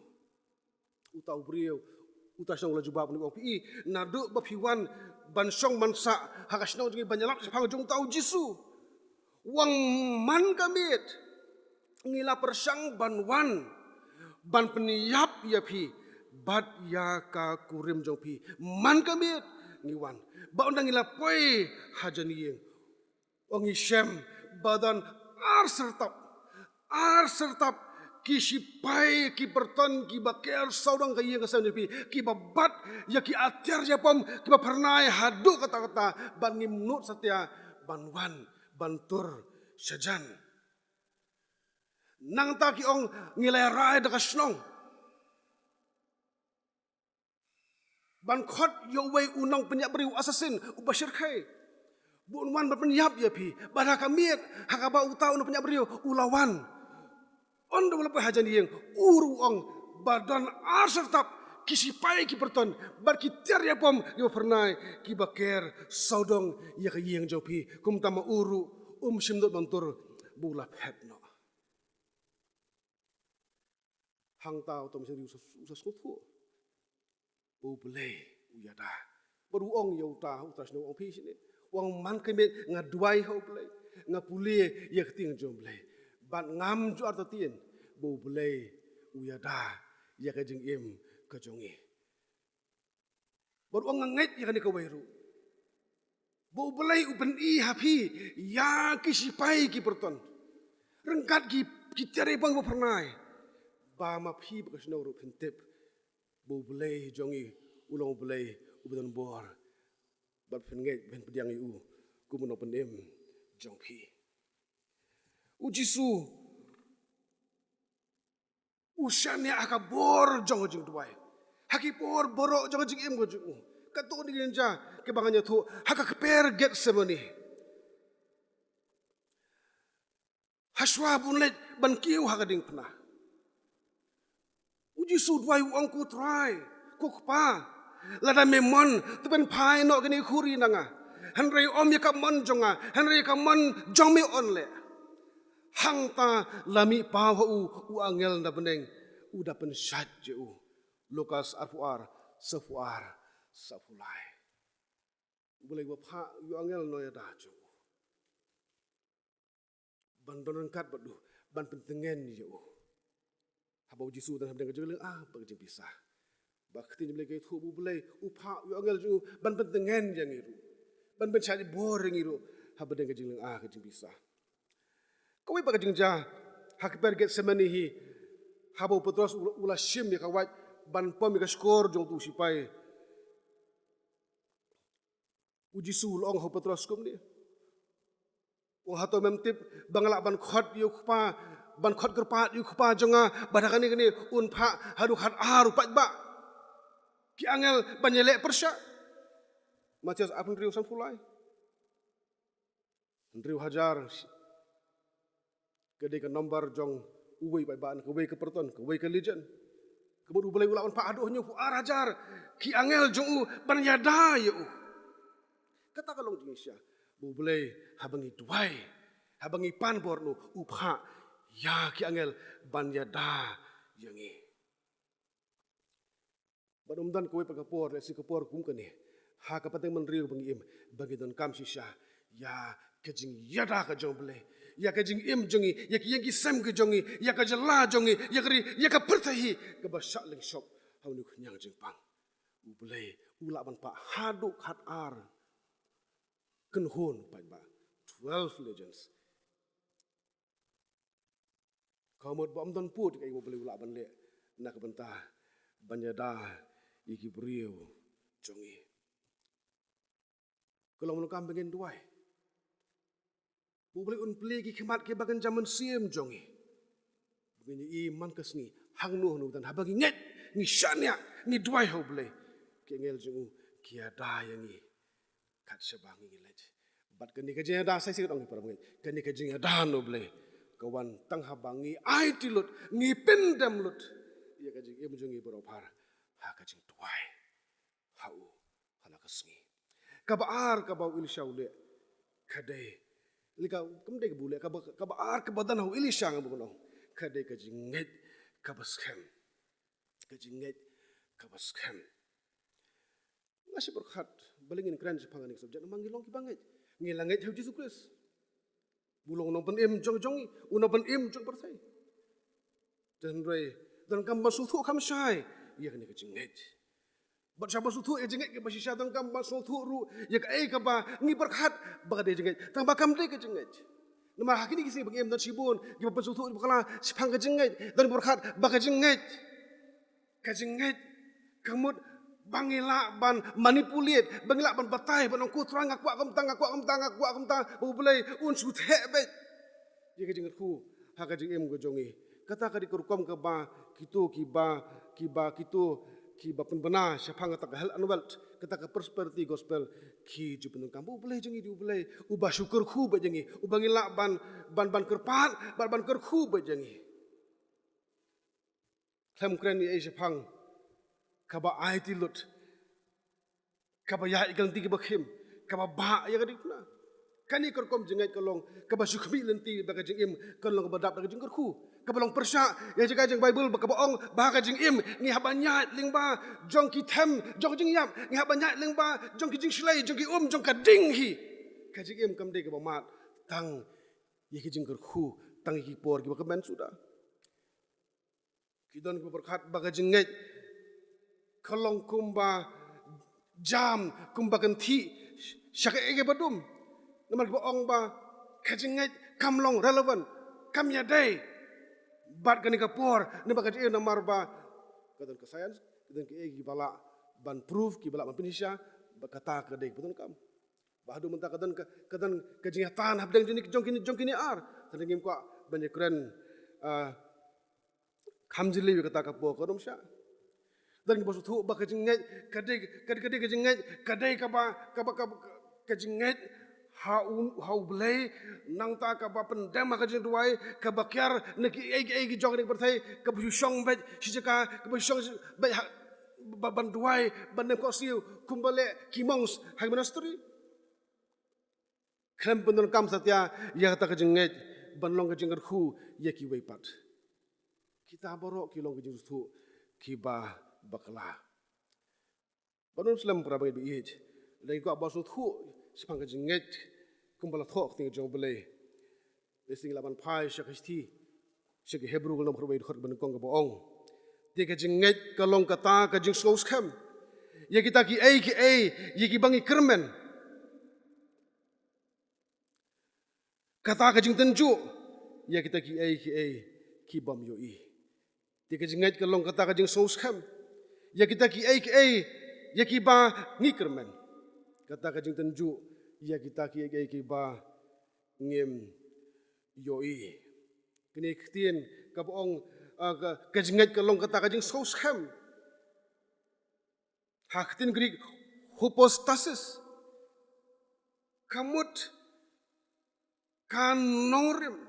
Uta brio uta sinong ula jubab ni pi nadu bapiwan bansong mansa hakasno jadi banyalak sepang jong tau Jisu. Wang man kamit ngila persang banwan ban peniap ya pi bat ya ka kurim jong pi man kamit ngiwan ba undang ngila poi hajani yeng wangi shem badan ar sertap kisipai ki berton ki baker saudang kaya kesan pi ki babat ya ki atir ya pom ki pernai hadu kata-kata ban ngimnut setia banwan bantur sajan nang ta ki ong ngilai rai dekat snong ban khot yo wei unong penyak beriu assassin ubashir khai bunwan berpenyap ya pi pada kamiet hakaba utau no penyak beriu ulawan on do lepa hajan yang uru ong badan ar sertap kisipai ki perton bar ki ter ya pom yo pernai ki baker saudong ya ka yang jopi kum tama uru simdot bantur bula phetno hang tau tom seri usas kutu bu belai uyada baru ong ya utas no ong pi sini wang man kemet ngaduai ho belai ngapule ya keting jom belai ban ngam ju artatien bu belai uyada ya kajing im kajongi baru ong nget ya kan ka wairu bu belai upen i hapi ya kisipai ki perton rengkat ki tere bang pernai ba ma phi bakasno ru pentep bu belai jongi ulong belai ubedan bor bat penget ben pediang iu ku mono penem jong phi ujisu usane akabor jong jing duai hakipor borok jong jing em go ju kato ni genja ke banganya tu haka keper get semani haswa bunlet ban kiu haka ding pna uji su duai angku try kukpa lada memon tu ben pai no gani khuri nanga hanrei om ya kamon jonga hanrei kamon jong me on le hang ta lami pa u angel na beneng udah pen syat je u Lukas arfuar sefuar sapulai boleh bapa yu angel no ya dah jo ban donkat badu ban pentengen je u habau Jisu dan habdang jeng bagi jeng pisah bakti ni boleh tu boleh upa yu angel ju ban pentengen jeng iru ban bencari boring iru habdang jeng ke jeng pisah kau iba jeng ja hak perget semanihi habau Petrus ulah shim ya kawat ban pom ya skor jong tu sipai uji sulong ho Petrus kum ni wong hato memtip bangala ban khot yu kpa ban khot kerpat yu kpa jonga badakani kini un pha hadu khat aru pat ba ki angel banyelek persya Matius apun riu sam fulai riu hajar kede ke nomor jong uwei pai ban uwei ke perton uwei ke legion kemudian boleh ulawan pak aduh nyu arajar ki angel jong ban yada yu kata kalau Indonesia boleh habangi duai habangi pan borno upha ya ki angel ban yada yangi badum dan kowe pagapor si kapor kum kani ha kapateng menriu bangi im bagi don kam sisha ya kejing yada ka jong boleh ya kejing im jongi ya ki yang sem ke jongi ya ka jela jongi ya kri ya ka pertahi ke basak leng shop haunu nyang jeng pang boleh ula ban pak haduk hat ar kan hon pai ba 12 legends kau mod bom don put kai bo beli ula ban le nak bentah banyada iki brio jongi kalau menukam pengen duai bo beli un pli ki khmat ke bagan zaman siem jongi begini iman kesni hang nuh nu dan habagi nget ni shania ni duai ho beli ke ngel jongu kia da yangi kat sebangi ngelaj bat keni ke jeda sai sikit ong para ngai keni ke jinga da no beli kawan tang habangi ai tilut ngi pendam lut ya ka jing em jongi boro par ha ka jing duai hau hala kesni ka ba il shaule kadai lika kamde ke bule ka ba badan hau ili shang bu no kadai ka jing nget ka baskem ka jing nget ka baskem ngasi berkhat balingin kran sepanganik subjek mangilong ki banget ngilanget hau Jesus Christ bulong nopen im jong unopen im jong persai dan rei dan kam masuthu kam shai ya kene ke jinget bat sha masuthu e jinget ke basisha dan kam masuthu ru ya ka e ka ba ngi berkhat ba de jinget tang ba kam de ke jinget nama hakini kisi bang im dan sibun ki ba masuthu bakala sipang ke jinget dan berkhat ba ke jinget kamut bangila ban manipulit bangila ban batai ban ku terang aku kam tang bu boleh un su the bet ye ke jingat ku ha ka jing em go jongi kata ka di kurkom ka ba kitu ki ba pen bena syapang ta hal anwal kata ka prosperity gospel ki jupun kampu boleh jengi di boleh ubah syukur ku ba jengi ubangila ban kerpat ban ker ku ba jengi klam kren ni syapang kaba ai ti lut kaba ya ikan ti kaba khim kaba ba ya kadi kuna kani korkom jengai kolong kaba sukhmi lenti ba ka jing im kolong kaba dap ka jing kerku kaba long persya ya jaga jing bible ba kaba ong ba ka jing im ni habanya lingba jong ki them jong jing yam ni habanya lingba jong ki jing slai jong ki jong ka ding hi ka jing im kam de kaba mat tang ye ki jing kerku tang ki por ki ba ka men sudah kidon ko berkhat ba ka jing ngai kolong kumba jam kumba ganti syaka ege badum namar ko ong ba kajingai kamlong relevant kamya day bat kani kapor ne ba kaji namar ba kadan ka science kadan ke egi bala ban proof ki bala ban pinisha ba kata ka dei betul kam bahdu menta kadan kajinga tan habdeng jong kini ar tadengim ko banye kren khamjili kata ka po kodom sha dan bos tu ba kajinget kadai kajinget kadai kaba kajinget hau belai nang ta kaba pendam kajing duai kaba kyar neki egi jong nek berthai kaba syong bet sijaka kaba syong bet ban duai ban nem ko siu kumbale kimongs hang monastery kram pendon kam satya ya ta kajinget ban long kajing khu ya ki weipat kita borok ki long kajing tu kiba bakla banun slam prabai bi ej dai ko abasu thu sipang ka jinget kumbala thok ting jong bele lesing laban phai shakhisti shik hebru gol nom prabai khot ban kong ka boong te ka jinget ka long ka ta ka jing sous kham ye kita ki ye ki bangi kermen kata ka jing tenju ye kita ki ki bam yo i te ka jinget ka long ka ta ka jing sous kham ya kita ki ya ki ba ngikermen kata ka jing tenju ya kita ki ba ngem yoi kini ktien ka boong ka jinget ka long kata ka jing soshem haktin greek hypostasis kamut kanorim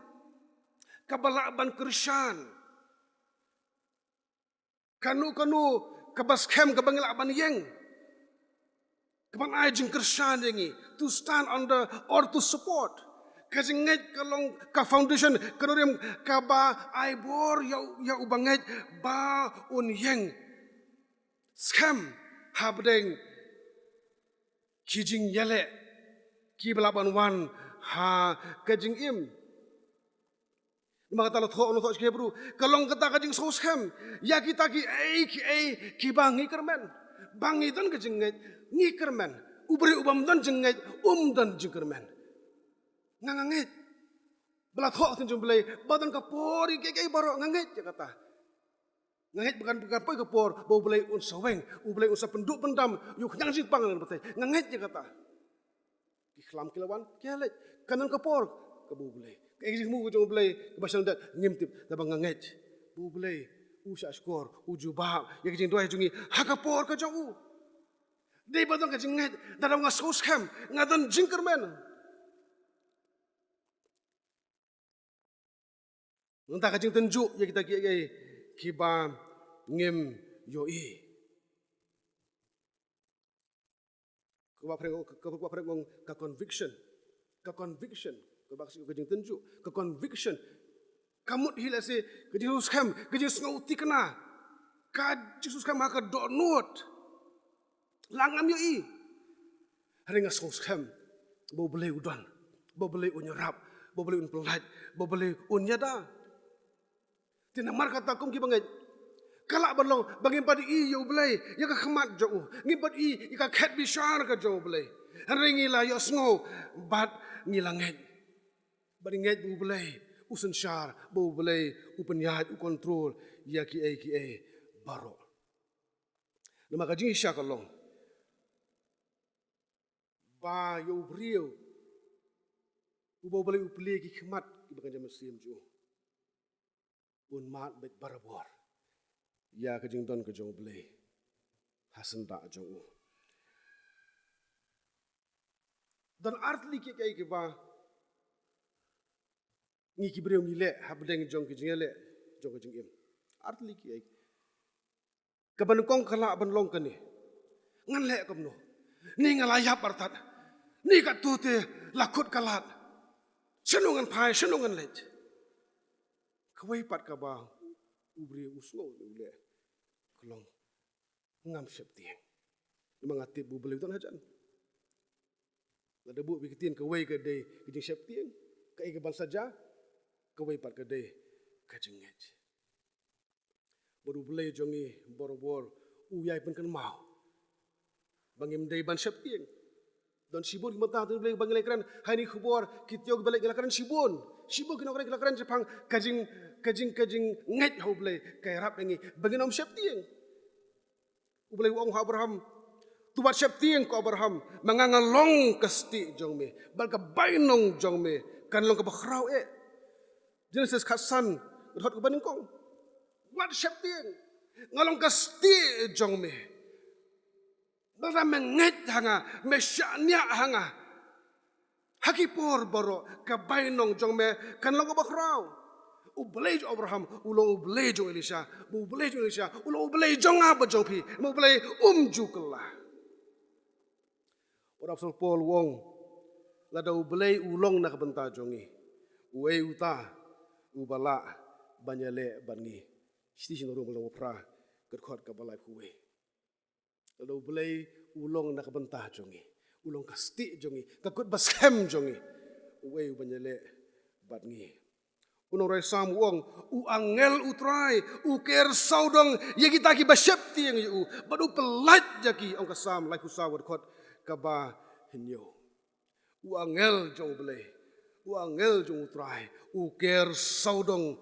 kabalaban krisyan kanu kabas kem kabangila ban yeng kaban ajing kershan yengi to stand on the or to support kajinget kalong ka foundation kanorim kaba aibor ya ubanget ba un yeng scam habdeng kijing yele kibalaban wan ha kajing im mga talo tho no tho skebru kalong kata kajing soshem ya kita ki bangi kermen bangi don kajing ngikermen ubri ubam dan jengai dan jengkermen ngangangit bela thok tin jumblai badan kapori ke baro ngangit ya kata ngangit bukan poi kapor bau belai un saweng belai un penduk pendam yu nyang jing pang betai ngangit ya kata ikhlam kilawan kelet kanan kapor ke bau belai ke jing mu jung belai basal dak ngimtip tabang ngangit bau belai usha skor ujuba ya jing doi jungi hakapor ka jong dei badan ka jing ngait dadam ngasos kham ngadan jingkermen Nunta kajing tenjuk ya kita kiba ngim yoi. Kuba prengong ka conviction. Kuba kajing tenjuk ka conviction. Kamut hilase kajing huskam kajing ngauti kena. Kajing huskam haka donut. Langam yoi. Hari ngas huskam bau belai udan, bau belai unyerap, bau belai unpelat, bau belai unyada. Tinamar kata kum ki bangai kalak balong bangin padi I yo belai ya ka khamat jo ngi pad I ka khat bishar ka jo belai ringi la yo sngo bat ngilanget bari nget bu belai usun shar bu belai upanyat u control ya ki baro nama ka jing sha kalong ba yo brio u bu belai u ple ki khamat ki bangai jam sim jo un mat bet barabor ya ka jing don ka jong blei hasan da jong dan artli ke ba ni ki breu ni le habdeng jong ki jing le jong ka jing im artli ki ka ban kong khala ban long ka ni ngan le kam no ni ngala ya partat ni ka tu te lakut kalat senungan pai senungan le kawai pat ka ba ubri usno ule kolong ngam septieng mangati bu beli ton hajan la debu bikitin kawai ka dei kijing septieng ka ban saja kawai pat ka dei ka jengej baru beli jongi bor uyai pun kan mau bangim dei ban septieng don sibun mata tu beli bangile kran hani khubor kitiog balik gelakran sibun kena orang gelakran Jepang kajing nget hau beli kaya rap ini bagi nom septieng ubeli uang Abraham tubat septieng ko Abraham mangangalong kasti jong me bal ka bainong jong me kan long ka bakhrau Genesis khasan hot ka baning kong wat septieng ngalong kasti jong me bal menget hanga mesyanya hanga hakipor baro ka bainong jong me kan long ka bakhrau ubelai jo Abraham ulo ubelai jo Elisha ulo ubelai jong apa jong pi mo ubelai juklah ora sol Paul wong lada ubelai ulong nak benta jongi uei uta ubala banyale bangi sti sin ro mo pra kerkhot ka balai kuwe lada ubelai ulong nak benta jongi ulong kasti jongi takut baskem jongi uei banyale bangi Unong rai sam uang, angel utrai, ker saudong, ye kita ki basyapti yang yu, badu pelat jaki ong kasam lai kusawat kot kaba hinyo. Angel jong belai, angel jong utrai, ker saudong,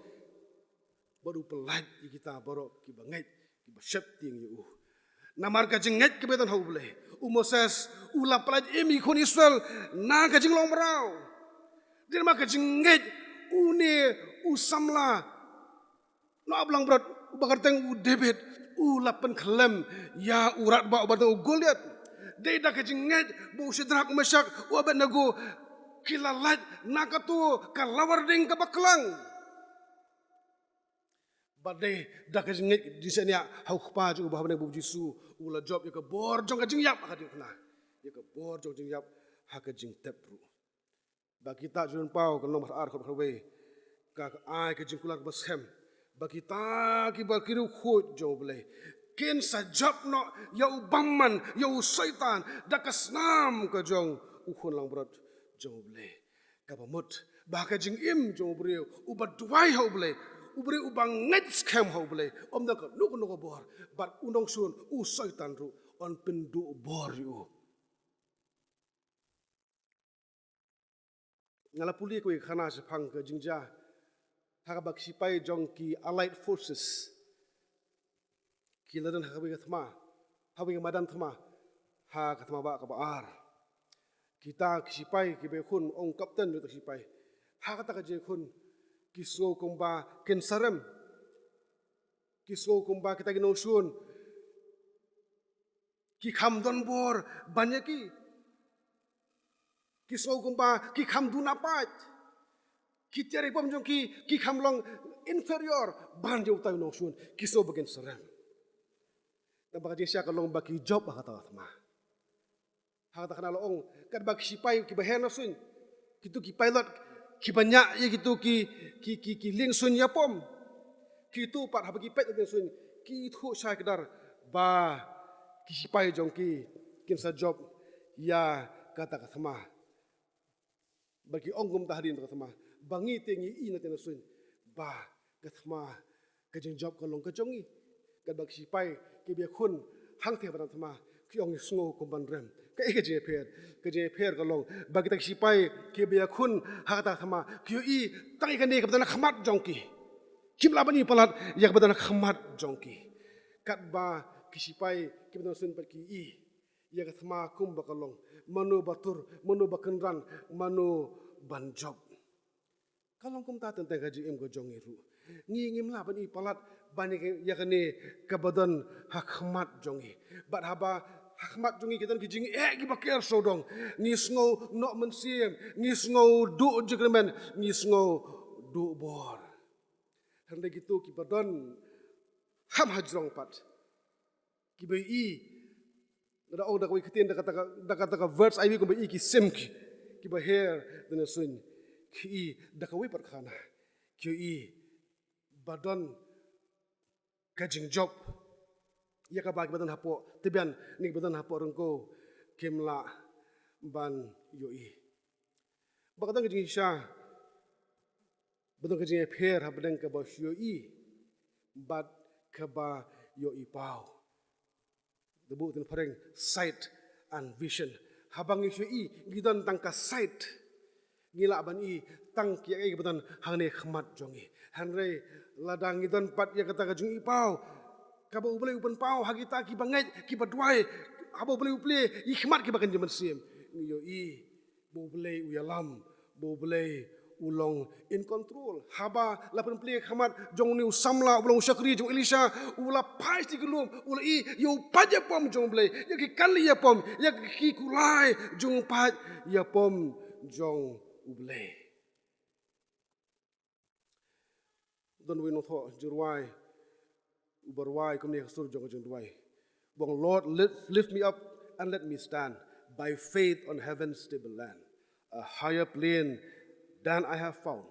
badu pelat ye kita borok ki banget ki basyapti yang yu. Namar ka jenget ki betan hau belai, Moses ula pelat emi kon Israel na ka jinglong merau. Dia mak ka jenget une usamla no ablang berat bakar teng debet lapan kelem ya urat ba batang goliat de da kajinget bu sidrak masak wabat nago kilalat nakatu kalawar ding kabaklang badai da kajinget di senia hau pa ju ba bu jisu ula job ya ka bor jong kajing yap ka dikna ya ka bor jong yap ha kajing tepru bagi kita jun pau ke nomor ar ko we ka ai ke jingkula ke bashem bagi ta ki bakiru khot jo ble ken sajab no ya ubamman ya syaitan dakasnam ka jong ukhon lang brot jo ble ka pamut ba ka jing im jo bre ubat duai ho ble ubre ubang net scam ho ble om da ka no bor bat unong sun syaitan ru on pendu bor yu ngala puli ko khana se phang ke jingja hakabak sipai jong ki allied forces ki ladan hakabi thma habi madan thma ha ka thma ba ka ba ar kita sipai ki be khun ong captain to sipai ha ka ta ka je khun ki so kumba ken saram ki so kumba kita gino shun ki kham don bor banyaki ki so kumba ki kham du na pat ki tere pom jong ki kham long inferior ban je utai no shun ki so bagen saram da ba je sha ka long ba ki job ha ta ma ha ta kana long kat ba ki sipai ki ba hen sun ki tu ki pilot ki banyak ye gitu ki ling sun ya pom ki tu pat ha ba ki pet de sun ki thu sha kedar ba ki sipai jong ki kin sa job ya kata ka sama bagi ongum tahrin ka sama bangi tengi i na tena sun ba ka sama ka jeng job ka long ka jongi ka bag sipai ki be khun hang the ban sama ki ong sngo ko ban rem ka e ka je pher ka long bagi tak sipai ki be khun ha ta sama ki i tai ka ne ka ban khmat jong ki kimla bani palat ya ka ban khmat jong ki kat ba ki sipai ki ban sun pat ki i ya ka sama kum ba ka long manu batur manu bakenran manu banjob kalong kum ta tentang gaji em go jongi ru ngi ngim la bani palat bani yakane kabadan hakmat jongi bat haba hakmat jongi kitan ki jing ki bakir sodong ni sngo no mensiem ni sngo du jegremen ni sngo du bor hande gitu ki badan ham hajrong pat ki bai i da o da ko kitin da kata words ai ko bai ki sim ki ba her dana sun ki da ka wi par khana ki i badon kajing job ya ka ba ki badan hapo tibian ni badan hapo rengko kimla ban yo i ba ka dang jing sha badan kajing pher ha badan ka ba yo i bat ka ba yo i pau debu tin pareng sight and vision habang isu i gidan tangka sight ngila ban i tang ki ai gidan hangne khmat jongi hanre ladang gidan pat ya kata jung i pau ka ba ubele upan pau hagita ki bangai ki badwai abo bele uple i khmat ki bakan jaman sim yo i bo bele uyalam bo bele ulong in control haba lapan play khamat jong ni samla ulong syakri jong elisha ula pai ti gelum ula i yo paja pom jong blay ya ki kali ya pom ya ki kulai jong pat ya pom jong ublay don we no tho jurwai ubarwai kom ni sur jong jong duai bong lord lift me up and let me stand by faith on heaven's stable land a higher plane than I have found.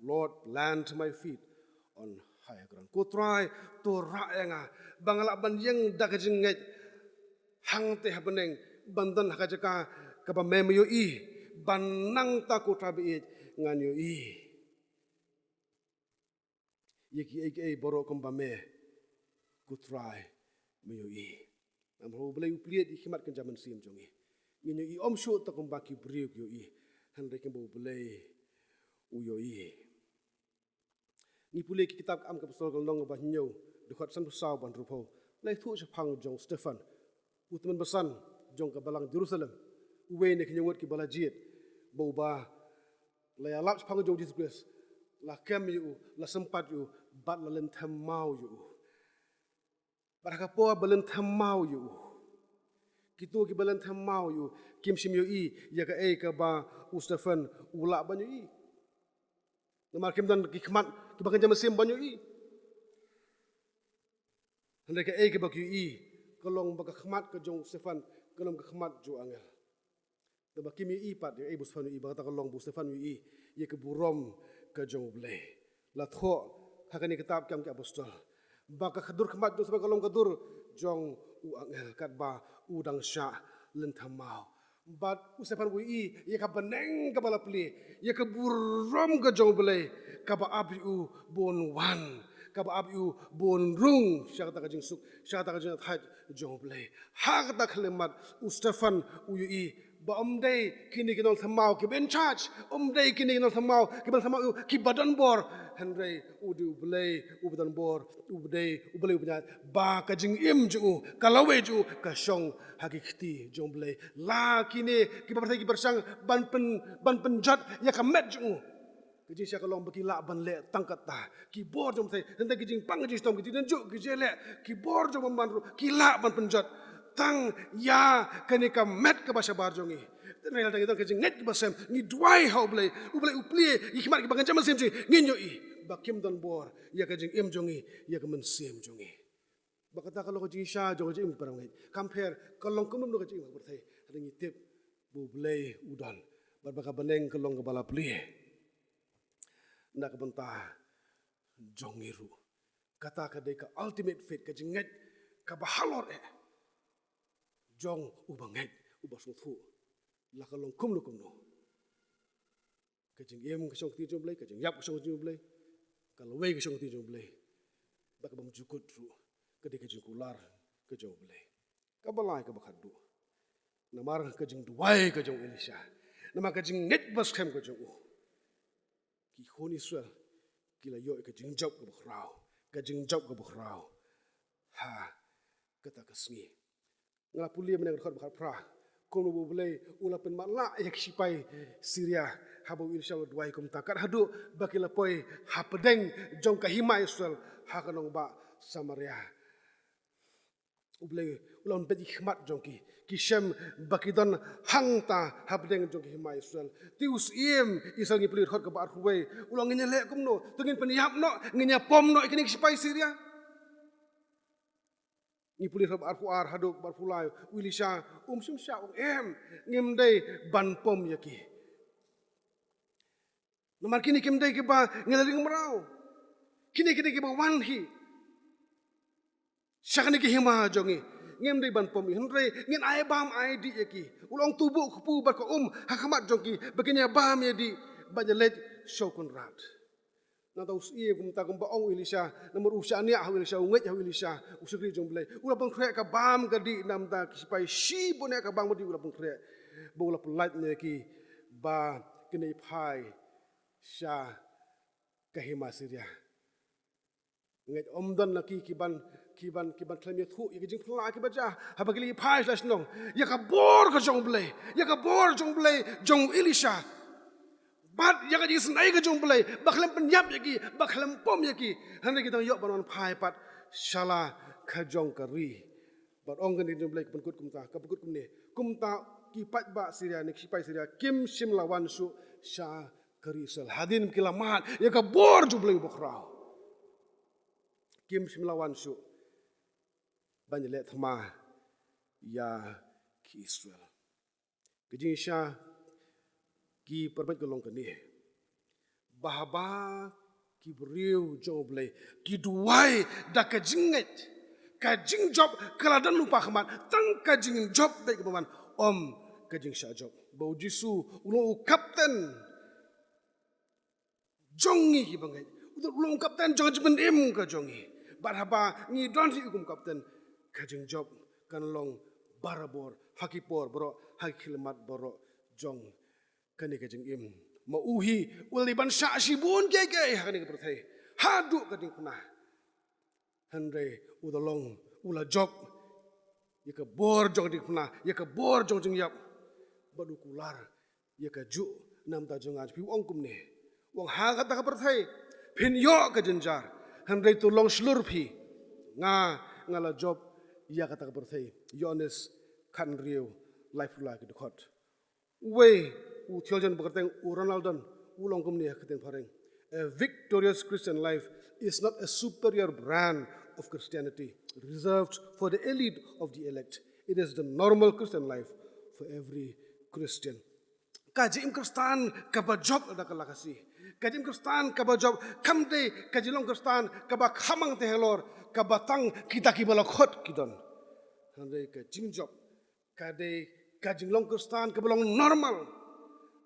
Lord, land my feet on higher ground. Ko try to raenga bangala ban yang dakajing ngai hang te habeneng bandan hakajaka ka ba memayo i banang ta ko trabi ngan yo i yeki aka boro kom ba me ko try me yo i am ho blai upliet i khimat kan jaman sim jongi ngi i om sho ta kom ba ki briuk yo i han re kem bo blai uyoi ni pule ki kitab am ka pasal long ba nyo de khat san saw ban rupo lai thu cha phang jong Stephen utman basan jong ka balang Jerusalem uwe ne ki nyot ki bala jiet bo ba la ya lap phang jong Jesus Christ la kem yu la sempat yu bat la len tham mau yu ba ka po balen tham mau yu kitu ki balen tham mau yu kim sim yu i ya ka e ka ba Stephen ula ban yu i Namar kim dan kikmat kibakan jam sim banyu i. Hendak ke ke bak i kolong bak khmat ke jong Stefan kolong ke khmat jo angel. Da bak kimi i pat e bu Stefan i bak ta kolong bu Stefan i ye ke burom ke jong ble. La tho hakani kitab kam ke apostol. Bak khadur khmat jo sebab kolong kadur jong u angel kat ba udang sya len thamau. But usapan wi ye ka baneng ka bala pli ye ka burom ka jong bele ka ba abu bon wan ka ba abu bon rung syata ka jing suk syata ka jing thaj jong bele ha ka ta khlemat ustafan uyi ba day kini kinol thamau ki ben charge day kini kinol thamau ki ban thamau ki badan bor henry udu blay ubadan bor ubday ublay ubnya ba ka jing im ju kalawe ju ka shong hakikti jong blay la kini ki ba ki bersang ban penjat ya ka met ju Kejing siya kalong bagi lak ban le tangkat ta. Ki bor jom say. Hentai kejing pang kejing stom kejing danjuk kejing le. Ki bor jom membantu. Ki lak ban penjat. Tang ya kene ka met ke bahasa bar jongi. Dan hal tang kejing net ke bahasa. Ni duai hau blay. Ublay upli. Ikhmat ki bagan jaman sim jing. Nginyo i. Bakim dan bor. Ya kejing im jongi. Ya kemen sim jongi. Bakata kalau kejing siya jong kejing parang ngit. Compare kalong kumum do kejing berthai. Ada ngitip bu blay udan. Berbaka beneng kalong kepala pli. Nak bentah jongiru kata kadai ka ultimate faith ka jinget ka bahalor jong ubanget ubasuthu la ka long kum no ka jing em ka song ti jom blai ka jing yap ka song ti jom blai ka lowe ka song ti jom blai ba ka bam jukut ru ka de ka jing kular ka jom blai ka balai ka bakhadu namar ka jing duai ka jong Elisha nama ka jing net bas khem ka jong ki khoni swel ki la yo ka jing job ka bakhrao ka jing job ka bakhrao ha kata ka sngi ngala puli mena ka khot bakhar pra kono bo blai ula pen mala yak sipai Syria habo Elisha duai kum takat hadu bakila poi ha pedeng jong ka hima Israel ha kanong ba Samaria ublay ulon pedi khmat jongki ki shem bakidon hangta habdeng jongki hima Israel tius iem Israel ngi pelir khot ka bar huwei ulong ngi le kumno tungin peniap no ngi pom no ikini sipai Syria ngi pelir bar fuar haduk bar fulai Elisha sum sha ngim dei ban pom yaki nomar kini kim dei ke ba ngelaring merau kini ke ba wanhi Syakani ki hima jongi ngem dei ban pom henre ngin ai bam ai di yaki ulong tubuh kupu bar ko hakamat jongi begini bam ya di bajalet shokun rat na tau ie kum ta kum ba ong Elisha nomor usha ni ah Elisha unget ya Elisha usri jong blai ula bang kre ka bam ka di nam ta sipai shi bone ka bang di ula bang kre bo ula pulat ne ki ba kene phai sha ka hima Syria nget omdan laki kiban klemia thu ye jing phla ki baja ha bagli phai slash nong ya ka bor ka jong blai jong Elisha bat ya ka jis nai ka jong blai bakhlem penyap yaki bakhlem pom yaki han ki tang yok banon phai pat shala ka jong kari bat ong kan jong blai pen kut kumta ka kut kumne kumta ki pat ba Syria ni sipai Syria kim sim lawan su sha kari sel hadin kilamat ya ka bor jong blai bokrau kim sim lawan su banyak thama ya ki Israel kejing sha ki perbat golong kani bahaba ki beriu joblay ki duai da kejinget kajing job kaladan lupa khamat tang kajing job dai kebawan kejing sha job bau jisu ulo kapten jongi bangai ulo kapten judgment im ka jongi barhaba ni don si hukum kapten kajing job kan long barabor hakipor bro hakilmat boro jong kani kajing im mauhi uliban sya sibun gege kani keperthai hadu kani kuna handre udolong ula job yaka bor jong di kuna yaka bor jong jing yap badu kular yaka ju nam ta jong aj pi ong kumne wong ha kata keperthai pin yo ka jenjar handre tulong slurpi ngala job ya kata keperthai Yohanes kan riu life like the court we u theologian berkata Ronaldon ulong kumni keteng pareng a victorious Christian life is not a superior brand of Christianity reserved for the elite of the elect. It is the normal Christian life for every Christian. Kaji Kristan kabajob ada kalakasi. Kaji Kristan kabajob kamde kaji long Kristan kabak hamang tehelor kabatang kita kibalakot kidon. Handai kaji job kade kaji long Kristan kabalong normal.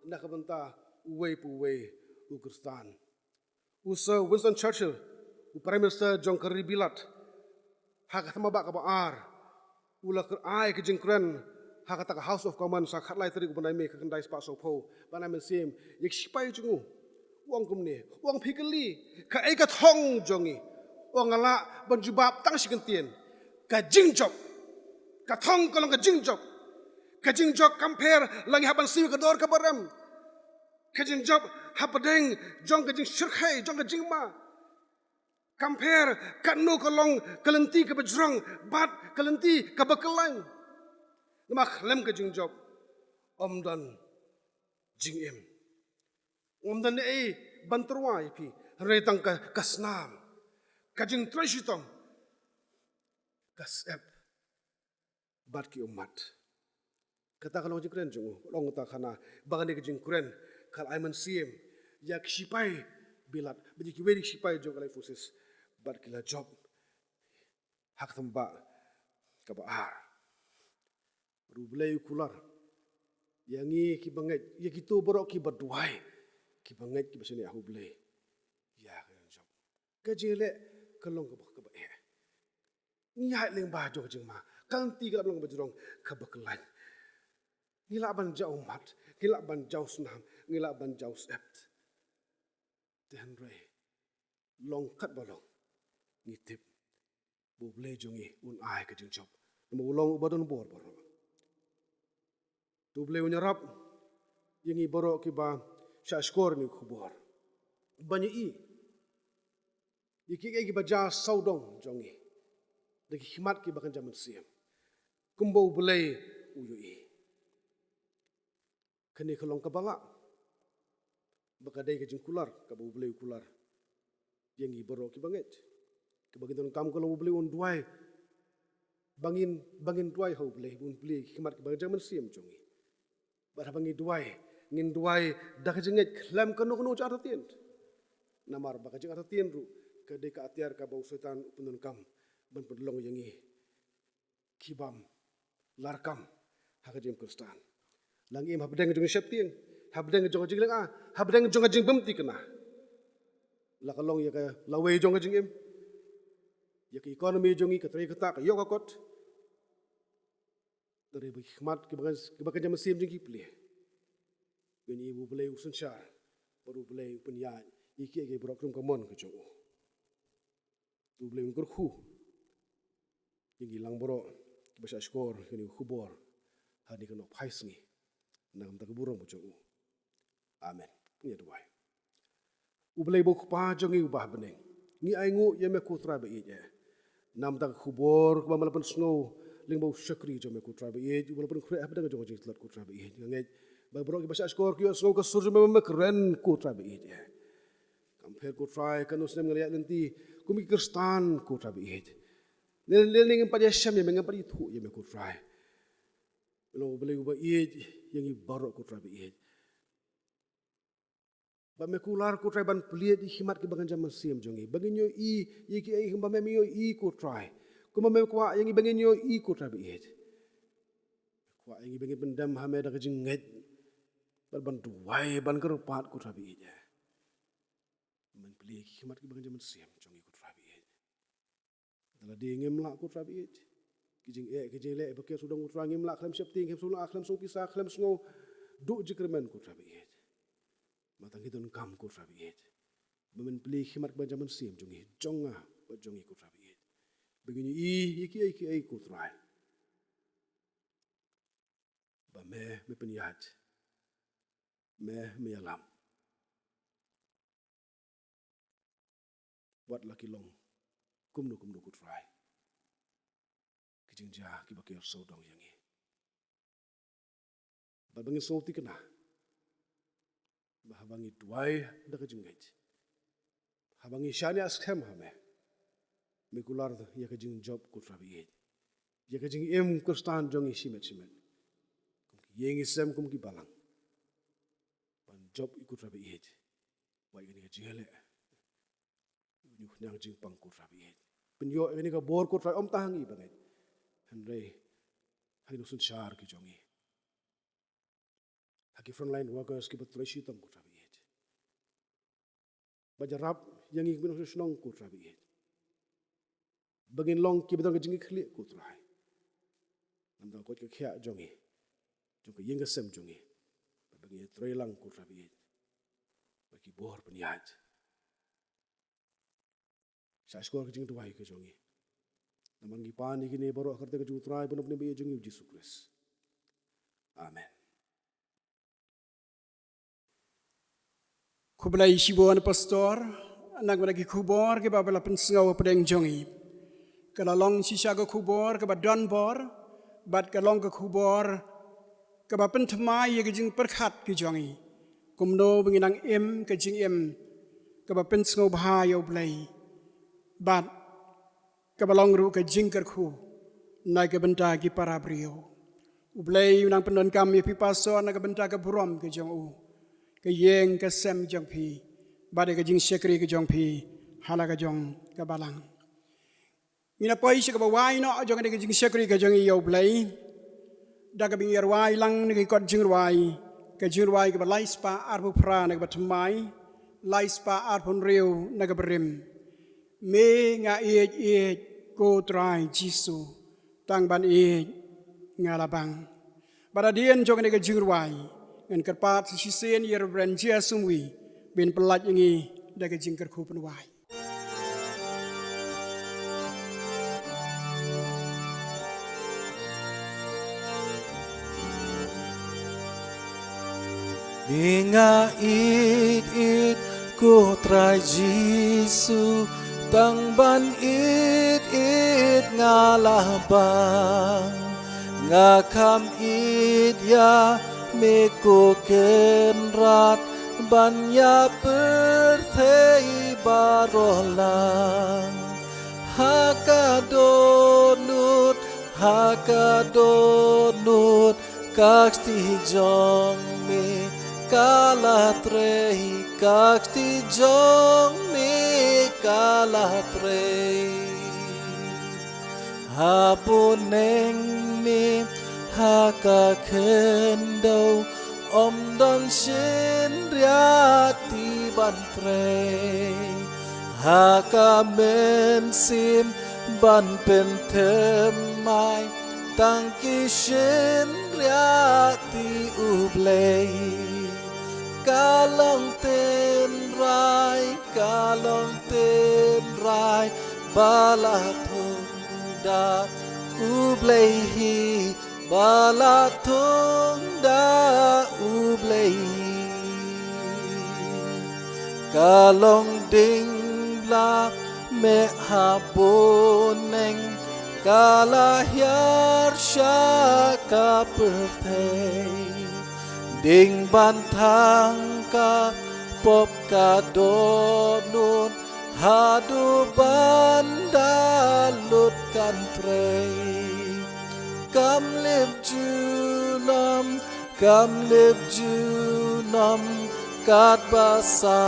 Nak benta way pu way u Kristan. Sir Winston Churchill, Prime Minister John Kerry Bilat, hak sama bak kabar, ulak ai kejengkren hakata House of Commons sa khatlai tari ko banai me ka kandai spa so pho banai men sim yek sipai chungu wang kum ne wang phikali ka ai ka thong jongi wang ala ban jubab tang sikan tien ka jingjok ka thong ko long ka jingjok compare langi haban sim ka dor ka baram ka jingjok hapadeng jong ka jing shirkhai jong ka jingma compare ka no ko long kalenti ka bajrang bat kalenti ka bakalang nama khlem ka jingjok omdan jingem omdan ei bantrwa ipi retang ka kasnam kajing trashitong kasep bat ki umat kata kalau jikren jungu long ta khana bagani kajing kren kal aiman siem yak sipai bilat biji wedi sipai jo kalai forces bat kila job hak tamba ka baar rublei kular yangi ki banget ya kitu borok ki berduai ki banget ki besini aku blei ya kan job kajile kalong ka ba nyai leng ba jo jingma kan ti kalap long bajrong ka baklan ngila ban jau mat ngila ban jau snam ngila ban jau sept tenre long kat balong ngitip bu blei jongi un ai ka jing job mo long badon bor bor tu blei unyarap yangi borok ki ba shashkor ni khubor banyi i iki ba ja saudong jongi deki himat ki bakan jaman siam kumbo blei uyu i kani kalong kabala bakadai ke jingkular ka bu blei kular yangi borok ki banget ke bagian kam kalau blei un duai bangin duai ho blei bun blei himat ki bakan jaman siam jongi bar bangi duai ngin duai dak jenget klam kanu cara tien namar baka jeng tien ru ke de ka atiar ka bau setan punun kam ban pedlong yangi kibam larkam haka jem kristan lang im habdeng jeng septien habdeng jong jing lang habdeng jong jing bemti kena la kalong ya ka lawe jong jing im ya ka economy jongi ka tre ka yok akot dari hikmat ki bakan jam sim jing ki ple gani ibu belai usun syar baru belai penyan iki age brokum kamon ke jongo tu belai unkur khu yangi lang boro basa skor gani khubor hani kano phais ni nang ta burong bu jongo amen punya duai u belai bu pa jongi ubah beneng ni aingu yeme kutra be ije nam ta khubor ba malapan snow ling bau syakri jome kutra be ije walaupun khre apa dengan jongo jinglat kutra be ije ngai baru kita baca skor kio semua kesurj memang keren kutra begitu. Compare kutra kan usnem ngeliat nanti kumi Kristan kutra begitu. Neling yang pada syam yang mengambil itu yang kutra. Kalau beli ubah yang ibarat kutra begitu. Bamekular kutra ban pelit di himat ke bagan zaman siam jongi. Baginyo iki bamemio kutra. Kumamem kuah yang baginyo kutra begitu. Kuah yang bagin pendam hameda kejinget. Ban duai ban kerupat ku trabi ije man pli himat ki bagan jaman siam jongi ku trabi ije dala de ngem la ku trabi ije kijing le bakir sudang ku trangim la khlam septing hem sula khlam so pisa khlam sngo du jikrmen ku trabi ije matang hidun kam ku trabi ije man pli himat ki bagan jaman siam jongi jonga ba jongi ku trabi ije begini iki ku trai ba me penyat me alam wat laki long kumnu ku try kijingja ki bakir sodong yangi babangi soti kena bahabangi duai da kijinget habangi shani askem hame mekular ya kijing job ku trabi ya kijing em kristan jongi simet yengi sem kum ki balang job ikut rabi ije, wai ini kejele, ini nyang jing pang kut rabi ije. Penyo ini ka bor kut rabi om tahangi banget, Henry, hai nusun syar ki jongi. Haki frontline workers ki betul sitam kut rabi ije. Bajarap yang ik binus senong kut rabi ije. Bagin long ki betul kejingi klik kut rabi. Nampak kot ke kia jongi, jong ka yenga sem jongi bagi trailang ko rabi bagi bor peniat sa skor ka jing tuai ka jongi naman gipani kini baro akarte ka jung trai pun apne be jongi Jesus Christ amen Kublai sibuan pastor, anak lagi kubor ke babala pensengau pedeng jongi. Kalau long sisa ke kubor ke badan bor, bat ke long ke kubor ke bapen temai ke jing perkat ke jongi. Kumno benginang ke jing ke bapen sengau bahaya ublai. Bat ke balong ru ke jing kerku, naik ke benta ke para brio. Ublai nang pendon kami pi pastor nak ke benta ke burom ke jongu. Ke yeng ke sem jong pi bade ke jing sekri ke jong pi hala ke jong ke balang mina poi se ke bawai no jong ke jing sekri ke jong yo blai da ke bingir wai lang ne ke kot jing wai ke balai spa arbu pra ne ke batmai lai spa arpun riu ne ke berim me nga ko trai jisu tang ban ngalabang badadien jong ke jing wai en kerpat sisien yer branjia sumwi ben pelat ingi daga jingker ku penwai Inga it ko trai Jisu tang ban it ngalabang ngakam it ya Meko kenrat banya perthei barolang hakadonut kakti jong me kalatrei kakti jong me kalatrei haboneng me haka kendo om don shin riati ban tre haka men sim ban pen temai tangki shin riati ublei kalong ten rai balatunda ublei balatunda ublei kalong ding bla me haboneng kalahyar syaka pertei ding bantang ka pop ka donun hadu bandalut kantrei Kam lip junam kat basa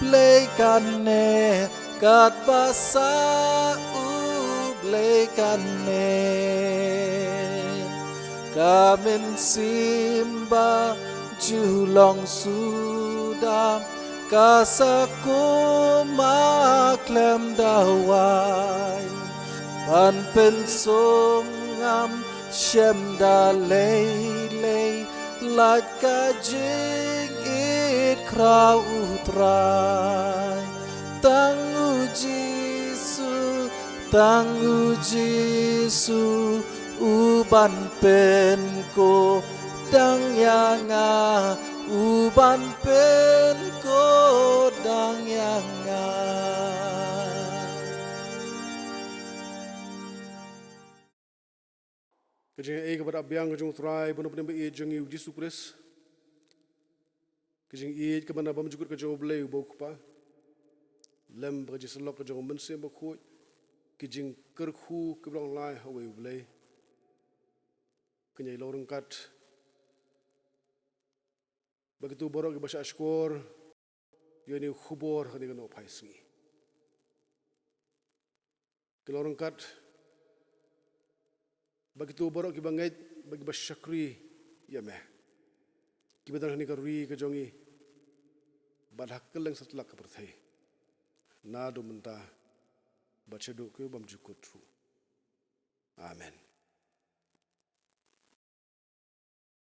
play kane kat basa play kane kamin simba julong suda kasaku maklem dawai Pan pensongam shem da lei lat ka jing it krau utrai tangu Jisu uban penko dang yanga uban penko dang yanga Kejeng kepada abiang kejeng try pun pun be jeng Jesus Christ. Kejeng kepada bam jukur kejeng oblei bau kupa. Lem kejeng selok kejeng mense bakut. Kejeng kerku kebelang lai hawe oblei. Kenyai lorong kat. Begitu borok bahasa skor. Dia ni khubor ni kena opai sengi. Kelorong kat. Begitu borok kita ngait bagi bersyakri ya meh. Kita dah ni kerui kejongi badak keleng setelah kepertai. Nado mentah baca doa ke bam jukut. Amen.